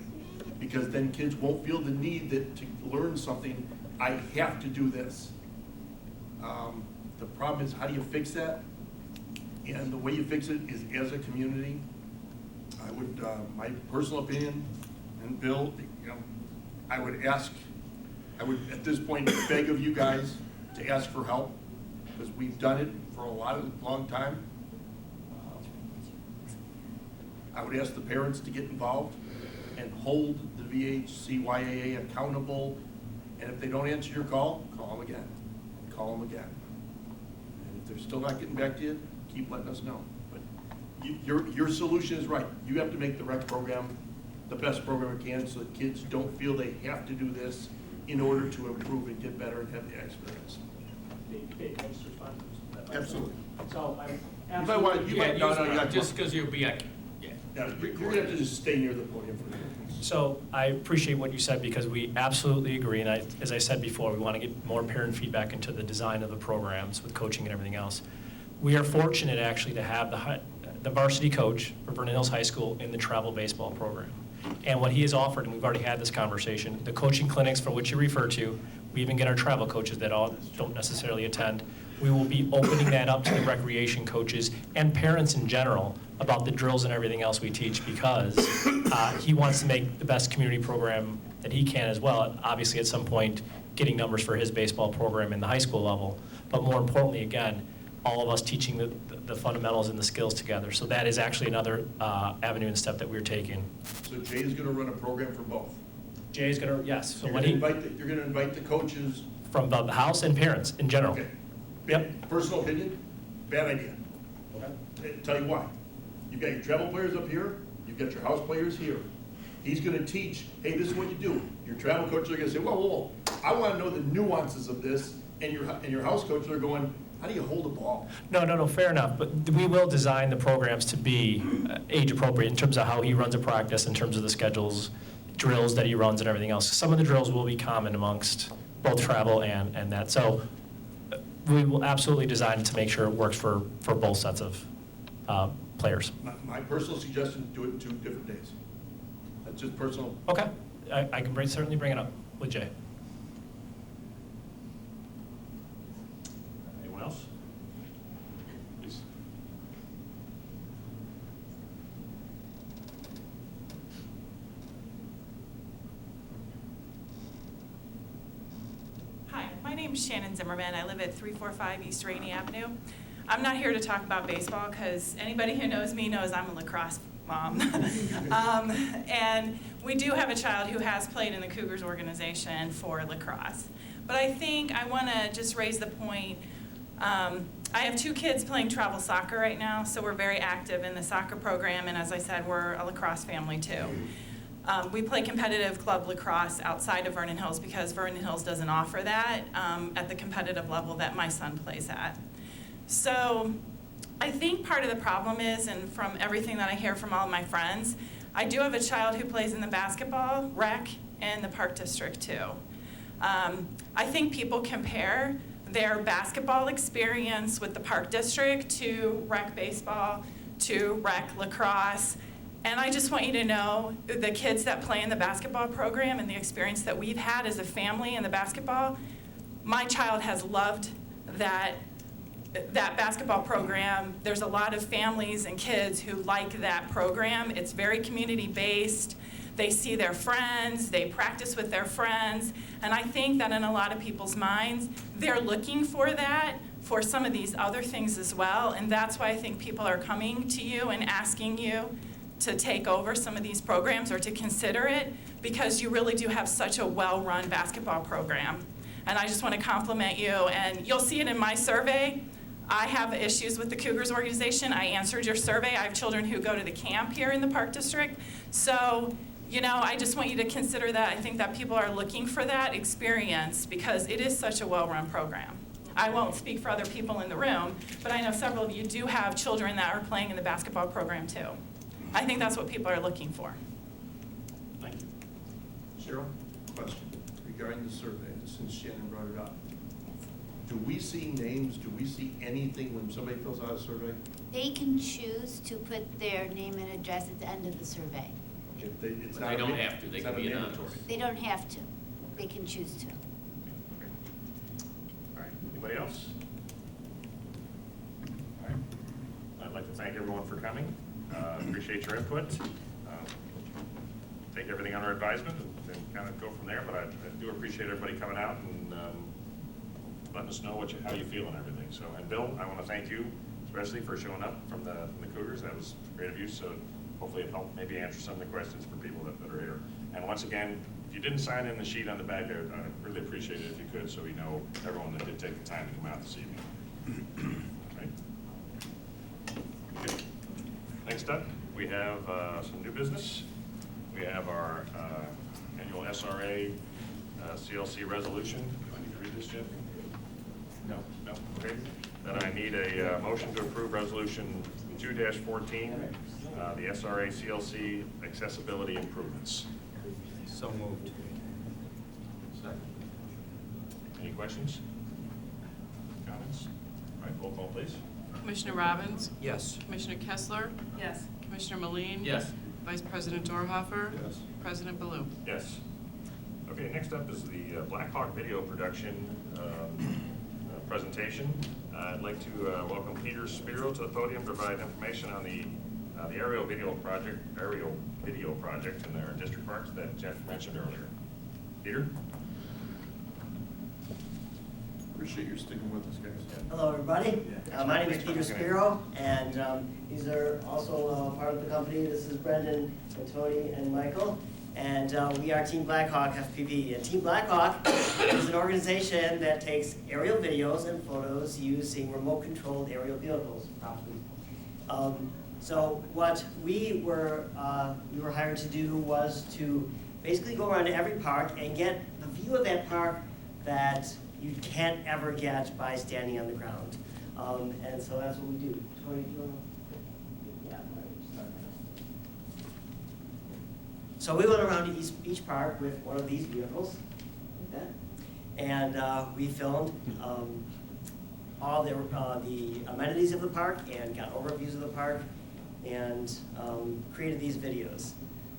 Because then kids won't feel the need to learn something, I have to do this. The problem is, how do you fix that? And the way you fix it is as a community. I would, my personal opinion, and Bill, I would at this point beg of you guys to ask for help, because we've done it for a long time. I would ask the parents to get involved and hold the VHCYAA accountable, and if they don't answer your call, call them again. Call them again. And if they're still not getting back to you, keep letting us know. But your solution is right. You have to make the rec program the best program it can, so that kids don't feel they have to do this in order to improve and get better and have the experience. Dave, can I just respond to that? Absolutely. So I'm Just because you'll be, yeah, you're gonna have to just stay near the podium for a minute. So I appreciate what you said, because we absolutely agree, and as I said before, we want to get more parent feedback into the design of the programs with coaching and everything else. We are fortunate actually to have the varsity coach for Vernon Hills High School in the travel baseball program. And what he has offered, and we've already had this conversation, the coaching clinics for which you refer to, we even get our travel coaches that all don't necessarily attend. We will be opening that up to the recreation coaches and parents in general about the drills and everything else we teach, because he wants to make the best community program that he can as well. Obviously, at some point, getting numbers for his baseball program in the high school level. But more importantly, again, all of us teaching the fundamentals and the skills together. So that is actually another avenue and step that we're taking. So Jay is gonna run a program for both? Jay is going to, yes. So You're when gonna invite the coaches? from the house and parents in general. Okay. Yep. Personal opinion, bad idea. Tell you why. You've got your travel players up here, you've got your house players here. He's gonna teach, hey, this is what you do. Your travel coaches are gonna say, whoa, whoa, whoa, I wanna know the nuances of this, and your house coaches are going, how do you hold a ball? No, fair enough. But we will design the programs to be age appropriate in terms of how he runs a practice, in terms of the schedules, drills that he runs and everything else. Some of the drills will be common amongst both travel and that. So we will absolutely design it to make sure it works for both sets of players. My personal suggestion, do it in 2 different days. That's just personal. Okay, I can certainly bring it up with Jay. Anyone else? Please. Hi, my name is Shannon Zimmerman. I live at 345 East Rainey Avenue. I'm not here to talk about baseball because anybody who knows me knows I'm a lacrosse mom. And we do have a child who has played in the Cougars organization for lacrosse. But I think I want to just raise the point. I have 2 kids playing travel soccer right now, so we're very active in the soccer program, and as I said, we're a lacrosse family too. We play competitive club lacrosse outside of Vernon Hills because Vernon Hills doesn't offer that at the competitive level that my son plays at. So I think part of the problem is, and from everything that I hear from all of my friends, I do have a child who plays in the basketball rec and the park district too. I think people compare their basketball experience with the park district to rec baseball, to rec lacrosse. And I just want you to know, the kids that play in the basketball program and the experience that we've had as a family in the basketball, my child has loved that basketball program. There's a lot of families and kids who like that program. It's very community-based. They see their friends, they practice with their friends, and I think that in a lot of people's minds, they're looking for that for some of these other things as well, and that's why I think people are coming to you and asking you to take over some of these programs or to consider it, because you really do have such a well-run basketball program. And I just want to compliment you, and you'll see it in my survey. I have issues with the Cougars organization. I answered your survey. I have children who go to the camp here in the Park District. So, you know, I just want you to consider that. I think that people are looking for that experience because it is such a well-run program. I won't speak for other people in the room, but I know several of you do have children that are playing in the basketball program too. I think that's what people are looking for. Thank you. Cheryl, question regarding the survey, since Shannon brought it up. Do we see names, do we see anything when somebody fills out a survey? They can choose to put their name and address at the end of the survey. If they, it's But not they a don't ma- have to. They it's can not a be mandatory. anonymous. They don't have to. They can choose to. All right, anybody else? All right, I'd like to thank everyone for coming. Appreciate your input. Take everything under advisement and kind of go from there, but I do appreciate everybody coming out and letting us know how you feel and everything. So, and Bill, I want to thank you especially for showing up from the Cougars. That was great of you, so hopefully it helped maybe answer some of the questions for people that are here. And once again, if you didn't sign in the sheet on the back there, I'd really appreciate it if you could, so we know everyone that did take the time to come out this evening. Right? Good. Next up, we have some new business. We have our annual SRA CLC resolution. Do I need to read this, Jeff? No. Okay. Then I need a motion to approve resolution 2-14, the SRA CLC accessibility improvements. So moved. Second. Any questions? Comments? All right, roll call, please. Commissioner Robbins? Yes. Commissioner Kessler? Yes. Commissioner Meline? Yes. Vice President Dorhoeffer? Yes. President Baloo? Yes. Okay, next up is the Black Hawk video production presentation. I'd like to welcome Peter Spiro to the podium to provide information on the aerial video project in their district parks that Jeff mentioned earlier. Peter? Appreciate your sticking with us, guys. Hello, everybody. My name is Peter Spiro, and these are also part of the company. This is Brendan and Tony and Michael, and we are Team Blackhawk FPV. And Team Blackhawk is an organization that takes aerial videos and photos using remote-controlled aerial vehicles, properly. So what we were hired to do was to basically go around to every park and get the view of that park that you can't ever get by standing on the ground. And so that's what we do. Tony, do you want to? Yeah, why don't you start now? So we went around to each park with one of these vehicles, like that, and we filmed all the amenities of the park and got overviews of the park and created these videos.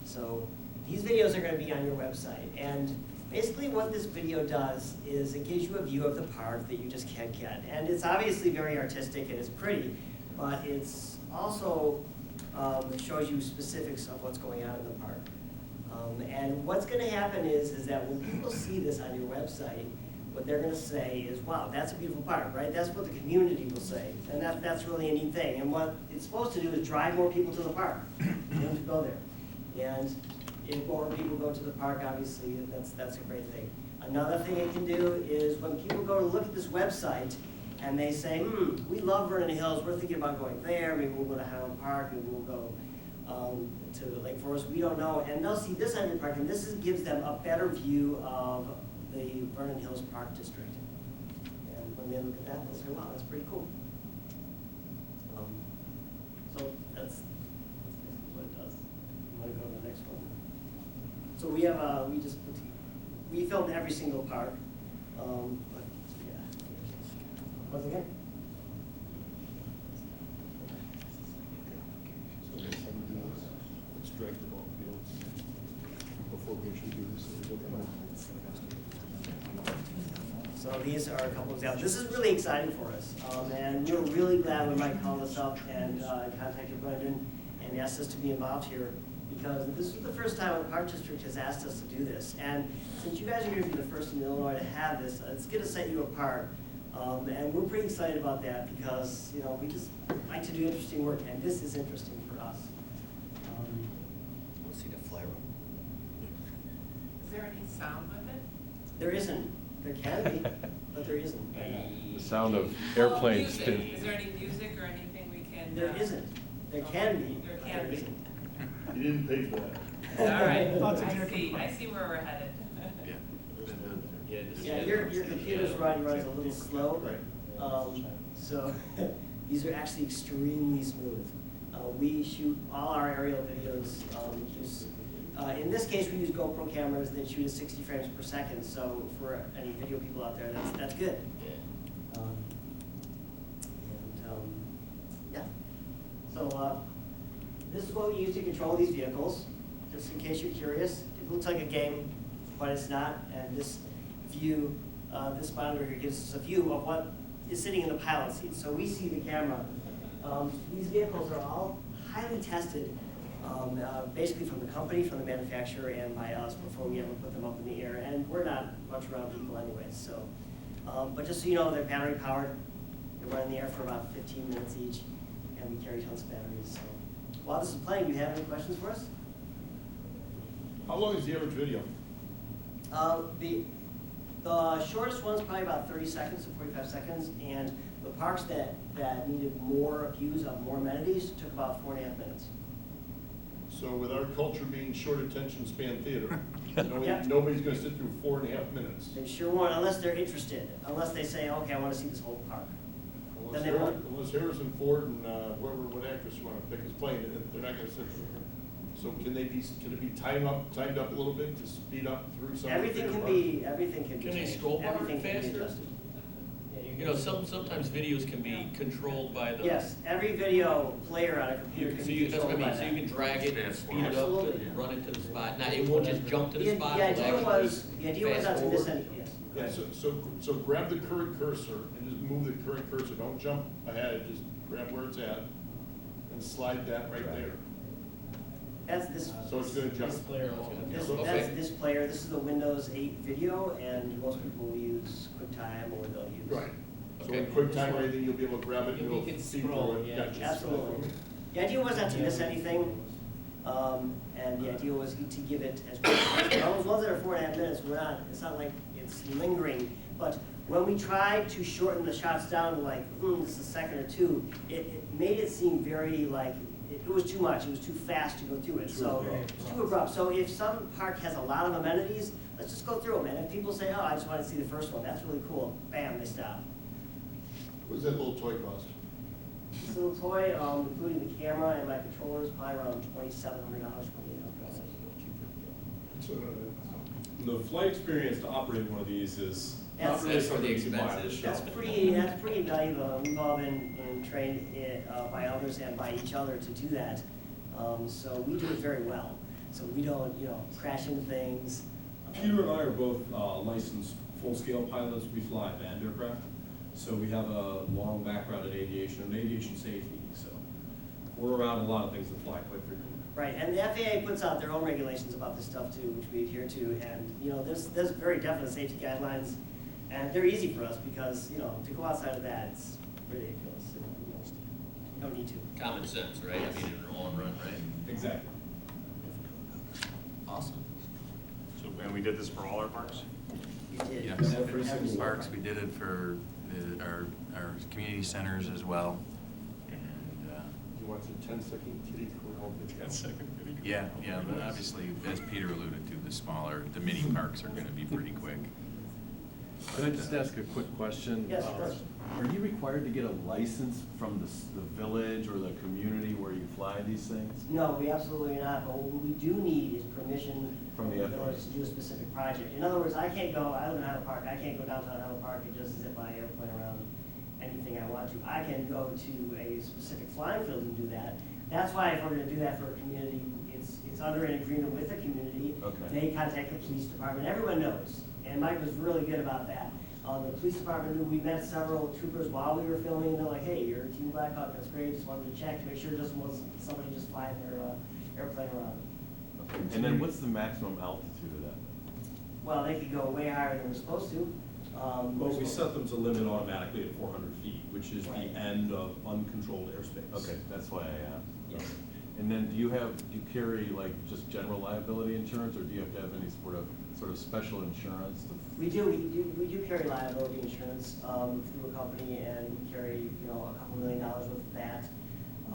So these videos are going to be on your website. And basically what this video does is it gives you a view of the park that you just can't get. And it's obviously very artistic and it's pretty, but it's also, it shows you specifics of what's going on in the park. And what's going to happen is that when people see this on your website, what they're going to say is, wow, that's a beautiful park, right? That's what the community will say. And that's really a neat thing. And what it's supposed to do is drive more people to the park, get them to go there. And if more people go to the park, obviously, that's a great thing. Another thing it can do is when people go to look at this website and they say, we love Vernon Hills, we're thinking about going there, maybe we'll go to Highland Park, maybe we'll go to Lake Forest, we don't know. And they'll see this on your park, and this gives them a better view of the Vernon Hills Park District. And when they look at that, they'll say, wow, that's pretty cool. So that's what it does. You want to go to the next one? So we have, we filmed every single park. But yeah. Once again. So let's drag the ball field before we actually do this. So these are a couple of examples. This is really exciting for us. And we're really glad when Mike called us up and contacted Brendan and asked us to be involved here, because this is the first time a park district has asked us to do this. And since you guys are going to be the first in Illinois to have this, it's going to set you apart. And we're pretty excited about that because, you know, we just like to do interesting work, and this is interesting for us. We'll see the flare up. Is there any sound with it? There isn't. There can be, but there isn't. The sound of Oh, airplanes. music. Is there any music or anything we can? There isn't. There can be. There but can there be. isn't. You didn't pay for that. All right, Lots of I different see parts. where we're headed. Yeah, your computer's running a little slow. So these are actually extremely smooth. We shoot all our aerial videos. In this case, we use GoPro cameras that shoot at 60 frames per second. So for any video people out there, that's good. Yeah. So this is what we use to control these vehicles. Just in case you're curious, it looks like a game, but it's not. And this view, this monitor here gives us a view of what is sitting in the pilot seat. So we see the camera. These vehicles are all highly tested, basically from the company, from the manufacturer, and by us before we ever put them up in the air. And we're not much around people anyway. So, but just so you know, they're battery powered. They run in the air for about 15 minutes each, and we carry tons of batteries. So while this is playing, do you have any questions for us? How long is the average video? The shortest one's probably about 30 seconds to 45 seconds, and the parks that needed more views of more amenities took about 4.5 minutes. So with our culture being short attention span theater, Yeah. nobody's going to sit through 4.5 minutes. They sure won't, unless they're interested, unless they say, okay, I want to see this whole park. Then they won't. Unless Harrison Ford and what actress you want to pick is playing it, they're not going to sit through. So can it be timed up a little bit to speed up through some? Everything can be Can they changed. scroll bar Everything can be faster? adjusted. You know, sometimes videos can be controlled by the. Yes, every video player on a computer can So be that's what I controlled by mean, so that. you can drag it and speed it up Absolutely. to run it to the spot. Now, it won't just jump to the spot. The it'll idea actually was not to miss fast any, forward. yes. Yeah, so grab the current cursor and just move the current cursor. Don't jump ahead, just grab where it's at and slide that right there. That's this. So it's gonna jump. This player. That's Okay. this player. This is the Windows 8 video, and most people will use QuickTime or they'll use. Right. So Okay. in QuickTime or anything, you'll be able to grab it and You it'll can see scroll, through it. yeah. Gotcha. Absolutely. The idea was not to miss anything, and the idea was to give it as quick as possible. Those ones that are 4.5 minutes, it's not like it's lingering, but when we tried to shorten the shots down to like, this is a second or two, it made it seem very like, it was too much, it was too fast to go through it, so, it's too abrupt. So if some park has a lot of amenities, let's just go through them, and if people say, oh, I just want to see the first one, that's really cool, bam, they stop. What does that little toy cost? This little toy, including the camera and my controllers, probably around $2,700, $2,800. So the flight experience to operate one of these is not really That's for something the you buy on the expenses. shelf. That's pretty valuable. We've all been trained by others and by each other to do that. So we do it very well. So we don't, crash into things. Peter and I are both licensed full-scale pilots. We fly manned aircraft. So we have a long background in aviation and aviation safety. So we're around a lot of things that fly quite frequently. Right, and the FAA puts out their own regulations about this stuff too, which we adhere to. And, there's very definite safety guidelines. And they're easy for us because, to go outside of that, it's ridiculous. You don't need to. Common sense, right? I mean, in the long run, right? Exactly. Awesome. So, and we did this for all our parks? You did. Yes, Every single parks, park. we did it for our community centers as well. And, You want some 10-second kitty corral? 10-second video. yeah, but obviously, as Peter alluded to, the mini parks are gonna be pretty quick. Can I just ask a quick question? Yes, of course. Are you required to get a license from the village or the community where you fly these things? No, we absolutely not, but what we do need is permission From the FAA. village to do a specific project. In other words, I live in Highland Park, I can't go downtown Highland Park and just zip my airplane around anything I want to. I can go to a specific flying field and do that. That's why if we're gonna do that for a community, it's under an agreement with the community. Okay. They contact the police department, everyone knows, and Mike was really good about that. The police department knew, we met several troopers while we were filming, and they're like, hey, you're Team Blackhawk, that's great, just wanted to check to make sure it just wasn't somebody just flying their airplane around. Okay. And then what's the maximum altitude of that? Well, they could go way higher than we're supposed to. Well, we set them to limit automatically at 400 feet, which is Right. the end of uncontrolled airspace. Okay, that's why I asked. Yes. And then do you carry like just general liability insurance, or do you have to have any sort of special insurance? We do carry liability insurance through a company, and we carry, a couple $1 million worth of that.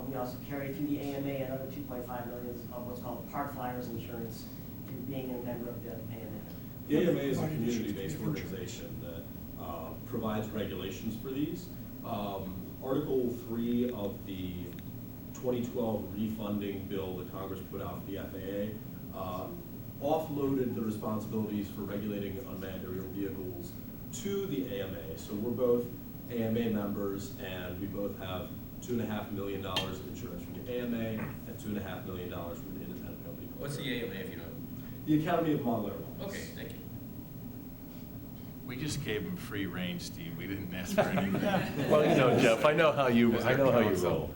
We also carry through the AMA another $2.5 million of what's called Park Flyers Insurance through being a member of the AMA. The AMA is a community-based organization that provides regulations for these. Article 3 of the 2012 refunding bill that Congress put out for the FAA offloaded the responsibilities for regulating unmanned aerial vehicles to the AMA. So we're both AMA members, and we both have $2.5 million of insurance from the AMA and $2.5 million from an independent company. What's the AMA, if you know? The Academy of Model Airlines. Okay, thank you. We just gave them free rein, Steve. We didn't ask for anything. Well, Jeff, I know how you counsel. roll.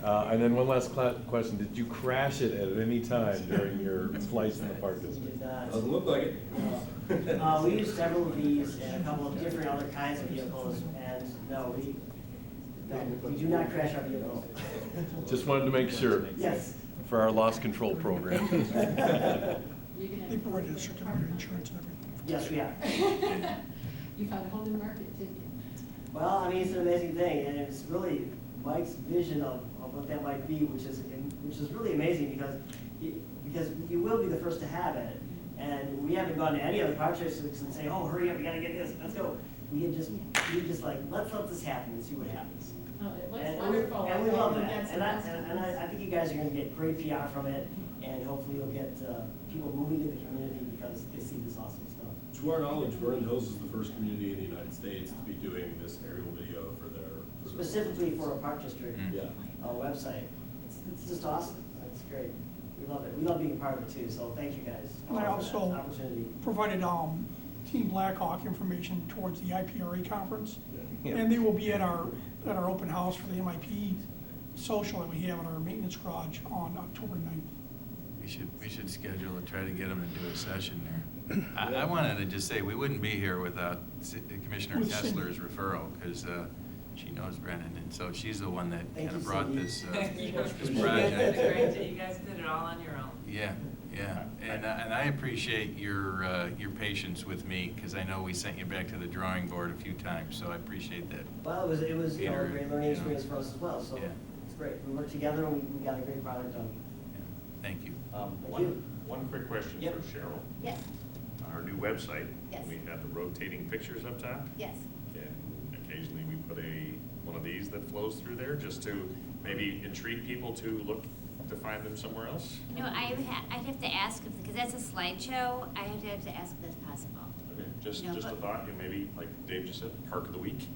And then one last question, did you crash it at any time during your flights in the park We district? did not. Doesn't look like it. We use several of these and a couple of different other kinds of vehicles, and no, we do not crash our vehicles. Just wanted to make sure. Yes. For our loss control program. They provided a certificate of insurance and everything. Yes, we are. You found a whole new market, didn't you? Well, I mean, it's an amazing thing, and it's really Mike's vision of what that might be, which is really amazing because you will be the first to have it, and we haven't gone to any other park districts and say, oh, hurry up, we gotta get this, let's go. We just like, let's let this happen and see what happens. Oh, it looks And wonderful. and we love I that, think and that's awesome. I think you guys are gonna get great PR from it, and hopefully you'll get people moving to the community because they see this awesome stuff. To our knowledge, Vernon Hills is the first community in the United States to be doing this aerial video for their. Specifically for a park district Yeah. website. It's just awesome. It's great. We love it. We love being a part of it too, so thank you guys. And I for also that opportunity. provided Team Blackhawk information towards the IPRA conference. Yeah. And they will be at our open house for the MIP social that we have at our maintenance garage on October 9th. We should schedule and try to get them to do a session there. I wanted to just say, we wouldn't be here without Commissioner With Cindy. Kessler's referral, because she knows Brennan, and so she's the one that Thank kind of you, brought Cindy. this You guys this did project. great. You guys did it all on your own. Yeah, yeah, and I appreciate your patience with me, because I know we sent you back to the drawing board a few times, so I appreciate that. Well, it was you know, a Peter, great learning experience for us as well, so Yeah. it's great. We worked together and we got a great product done. Yeah, thank you. Thank you. One quick question Yep. for Cheryl. Yes, On our new website, Yes. we have the rotating pictures up top. yes. And occasionally we put one of these that flows through there, just to maybe intrigue people to look, to find them somewhere else. No, I'd have to ask, because that's a slideshow, I have to ask if that's possible. Okay, just No, a but- thought, maybe, like Dave just said, Park of the Week,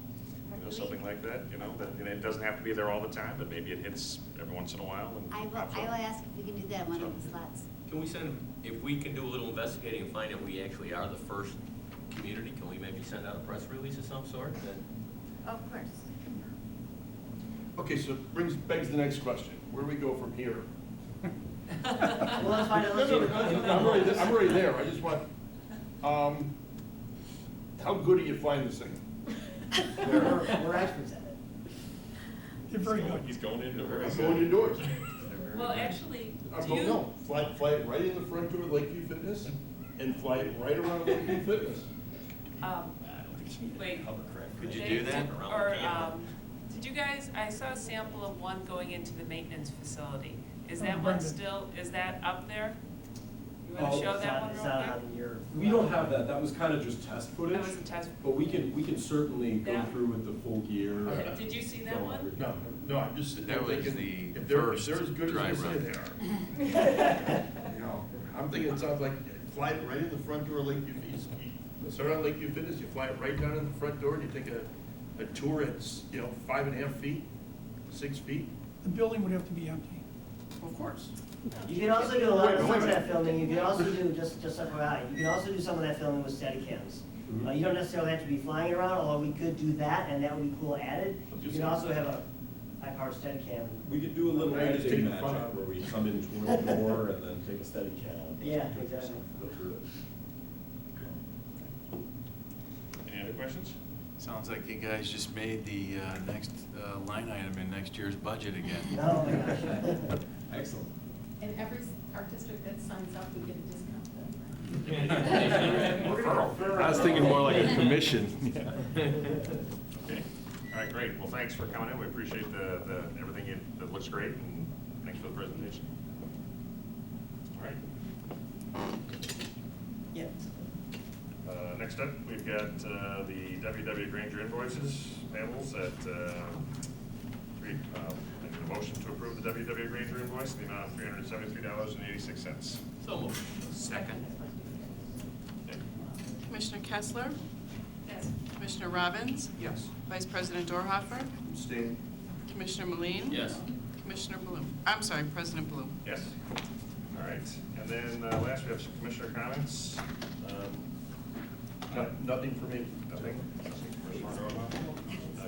Park of the something Week. like that, that, and it doesn't have to be there all the time, but maybe it hits every once in a while and I pops will up. ask if we can do that in one of the slots. Can we send, if we can do a little investigating and find out we actually are the first community, can we maybe send out a press release of some sort? Of course. Okay, so begs the next question. Where do we go from here? Well, let's find out. I'm already there. I just want, how good do you find this thing? We're experts at it. They're very good. He's going indoors. I'm going indoors. Well, actually, I'm do going, you, no, fly it right in the front door of Lakeview Fitness and fly it right around Lakeview Fitness. wait. Could you do Dave, that? Or, did you guys, I saw a sample of one going into the maintenance facility. Is that one Brendan. still, is that up there? You wanna show It's that not- one it's real not quick? on your. We don't have that, that was kind of just test footage. That was a test. But we can certainly go Yeah. through with the full gear. Did you see that one? No, I'm just. That was thinking, the if they're first as good dry as they say run. they are. You know, I'm thinking it sounds like, fly it right in the front door of Lakeview, you start on Lakeview Fitness, you fly it right down in the front door, and you take a tour at, 5.5 feet, 6 feet. The building would have to be empty. Of course. You can also do a lot of Wait, some wait of a that minute. filming, you can also do, just FYI, you can also do some of that filming with Steadicams. You don't necessarily have to be flying it around, although we could do that, and that would be cool added. You can also have a high-powered Steadicam. We could do a little Right, just take editing the magic front out. where we come in toward the door and then take a steady cam. Yeah, exactly. Go through it. Any other questions? Sounds like you guys just made the next line item in next year's budget again. Oh, my gosh. Excellent. And every park district that signs up, we get a discount then. I was thinking more like a commission. Okay, all right, great, well, thanks for coming in, we appreciate everything, that looks great, and thanks for the presentation. All right. Yeah. Next up, we've got the WW Granger invoices, payables at, I need a motion to approve the WW Granger invoice in the amount of $373.86. So moved. Second. Commissioner Kessler? Yes. Commissioner Robbins? Yes. Vice President Dorhoeffer? Abstain. Commissioner Moline? Yes. Commissioner Bloom? I'm sorry, President Bloom. Yes. All right, and then last we have some commissioner comments. Nothing for me. Nothing.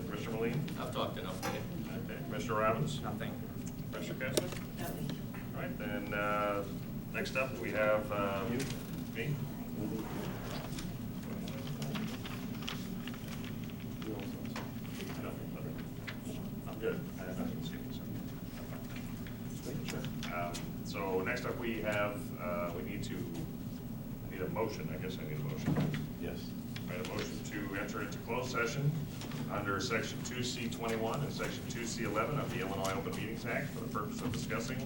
Commissioner Moline? I've talked enough today. Okay, Commissioner Robbins? Nothing. Commissioner Kessler? All right, then, next up, we have, me. I'm good. I have nothing to say. So next up, we have, we need a motion, I guess I need a motion. Yes. I had a motion to enter into closed session under Section 2C21 and Section 2C11 of the Illinois Open Meetings Act for the purpose of discussing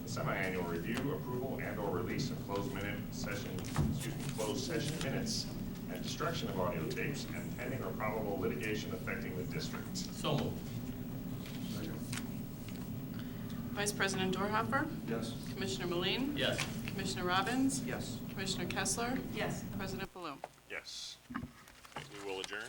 the semi-annual review, approval, and/or release of closed session minutes and destruction of audio tapes and pending or probable litigation affecting the district. So moved. Vice President Dorhoeffer? Yes. Commissioner Moline? Yes. Commissioner Robbins? Yes. Commissioner Kessler? Yes. President Bloom? Yes. We will adjourn.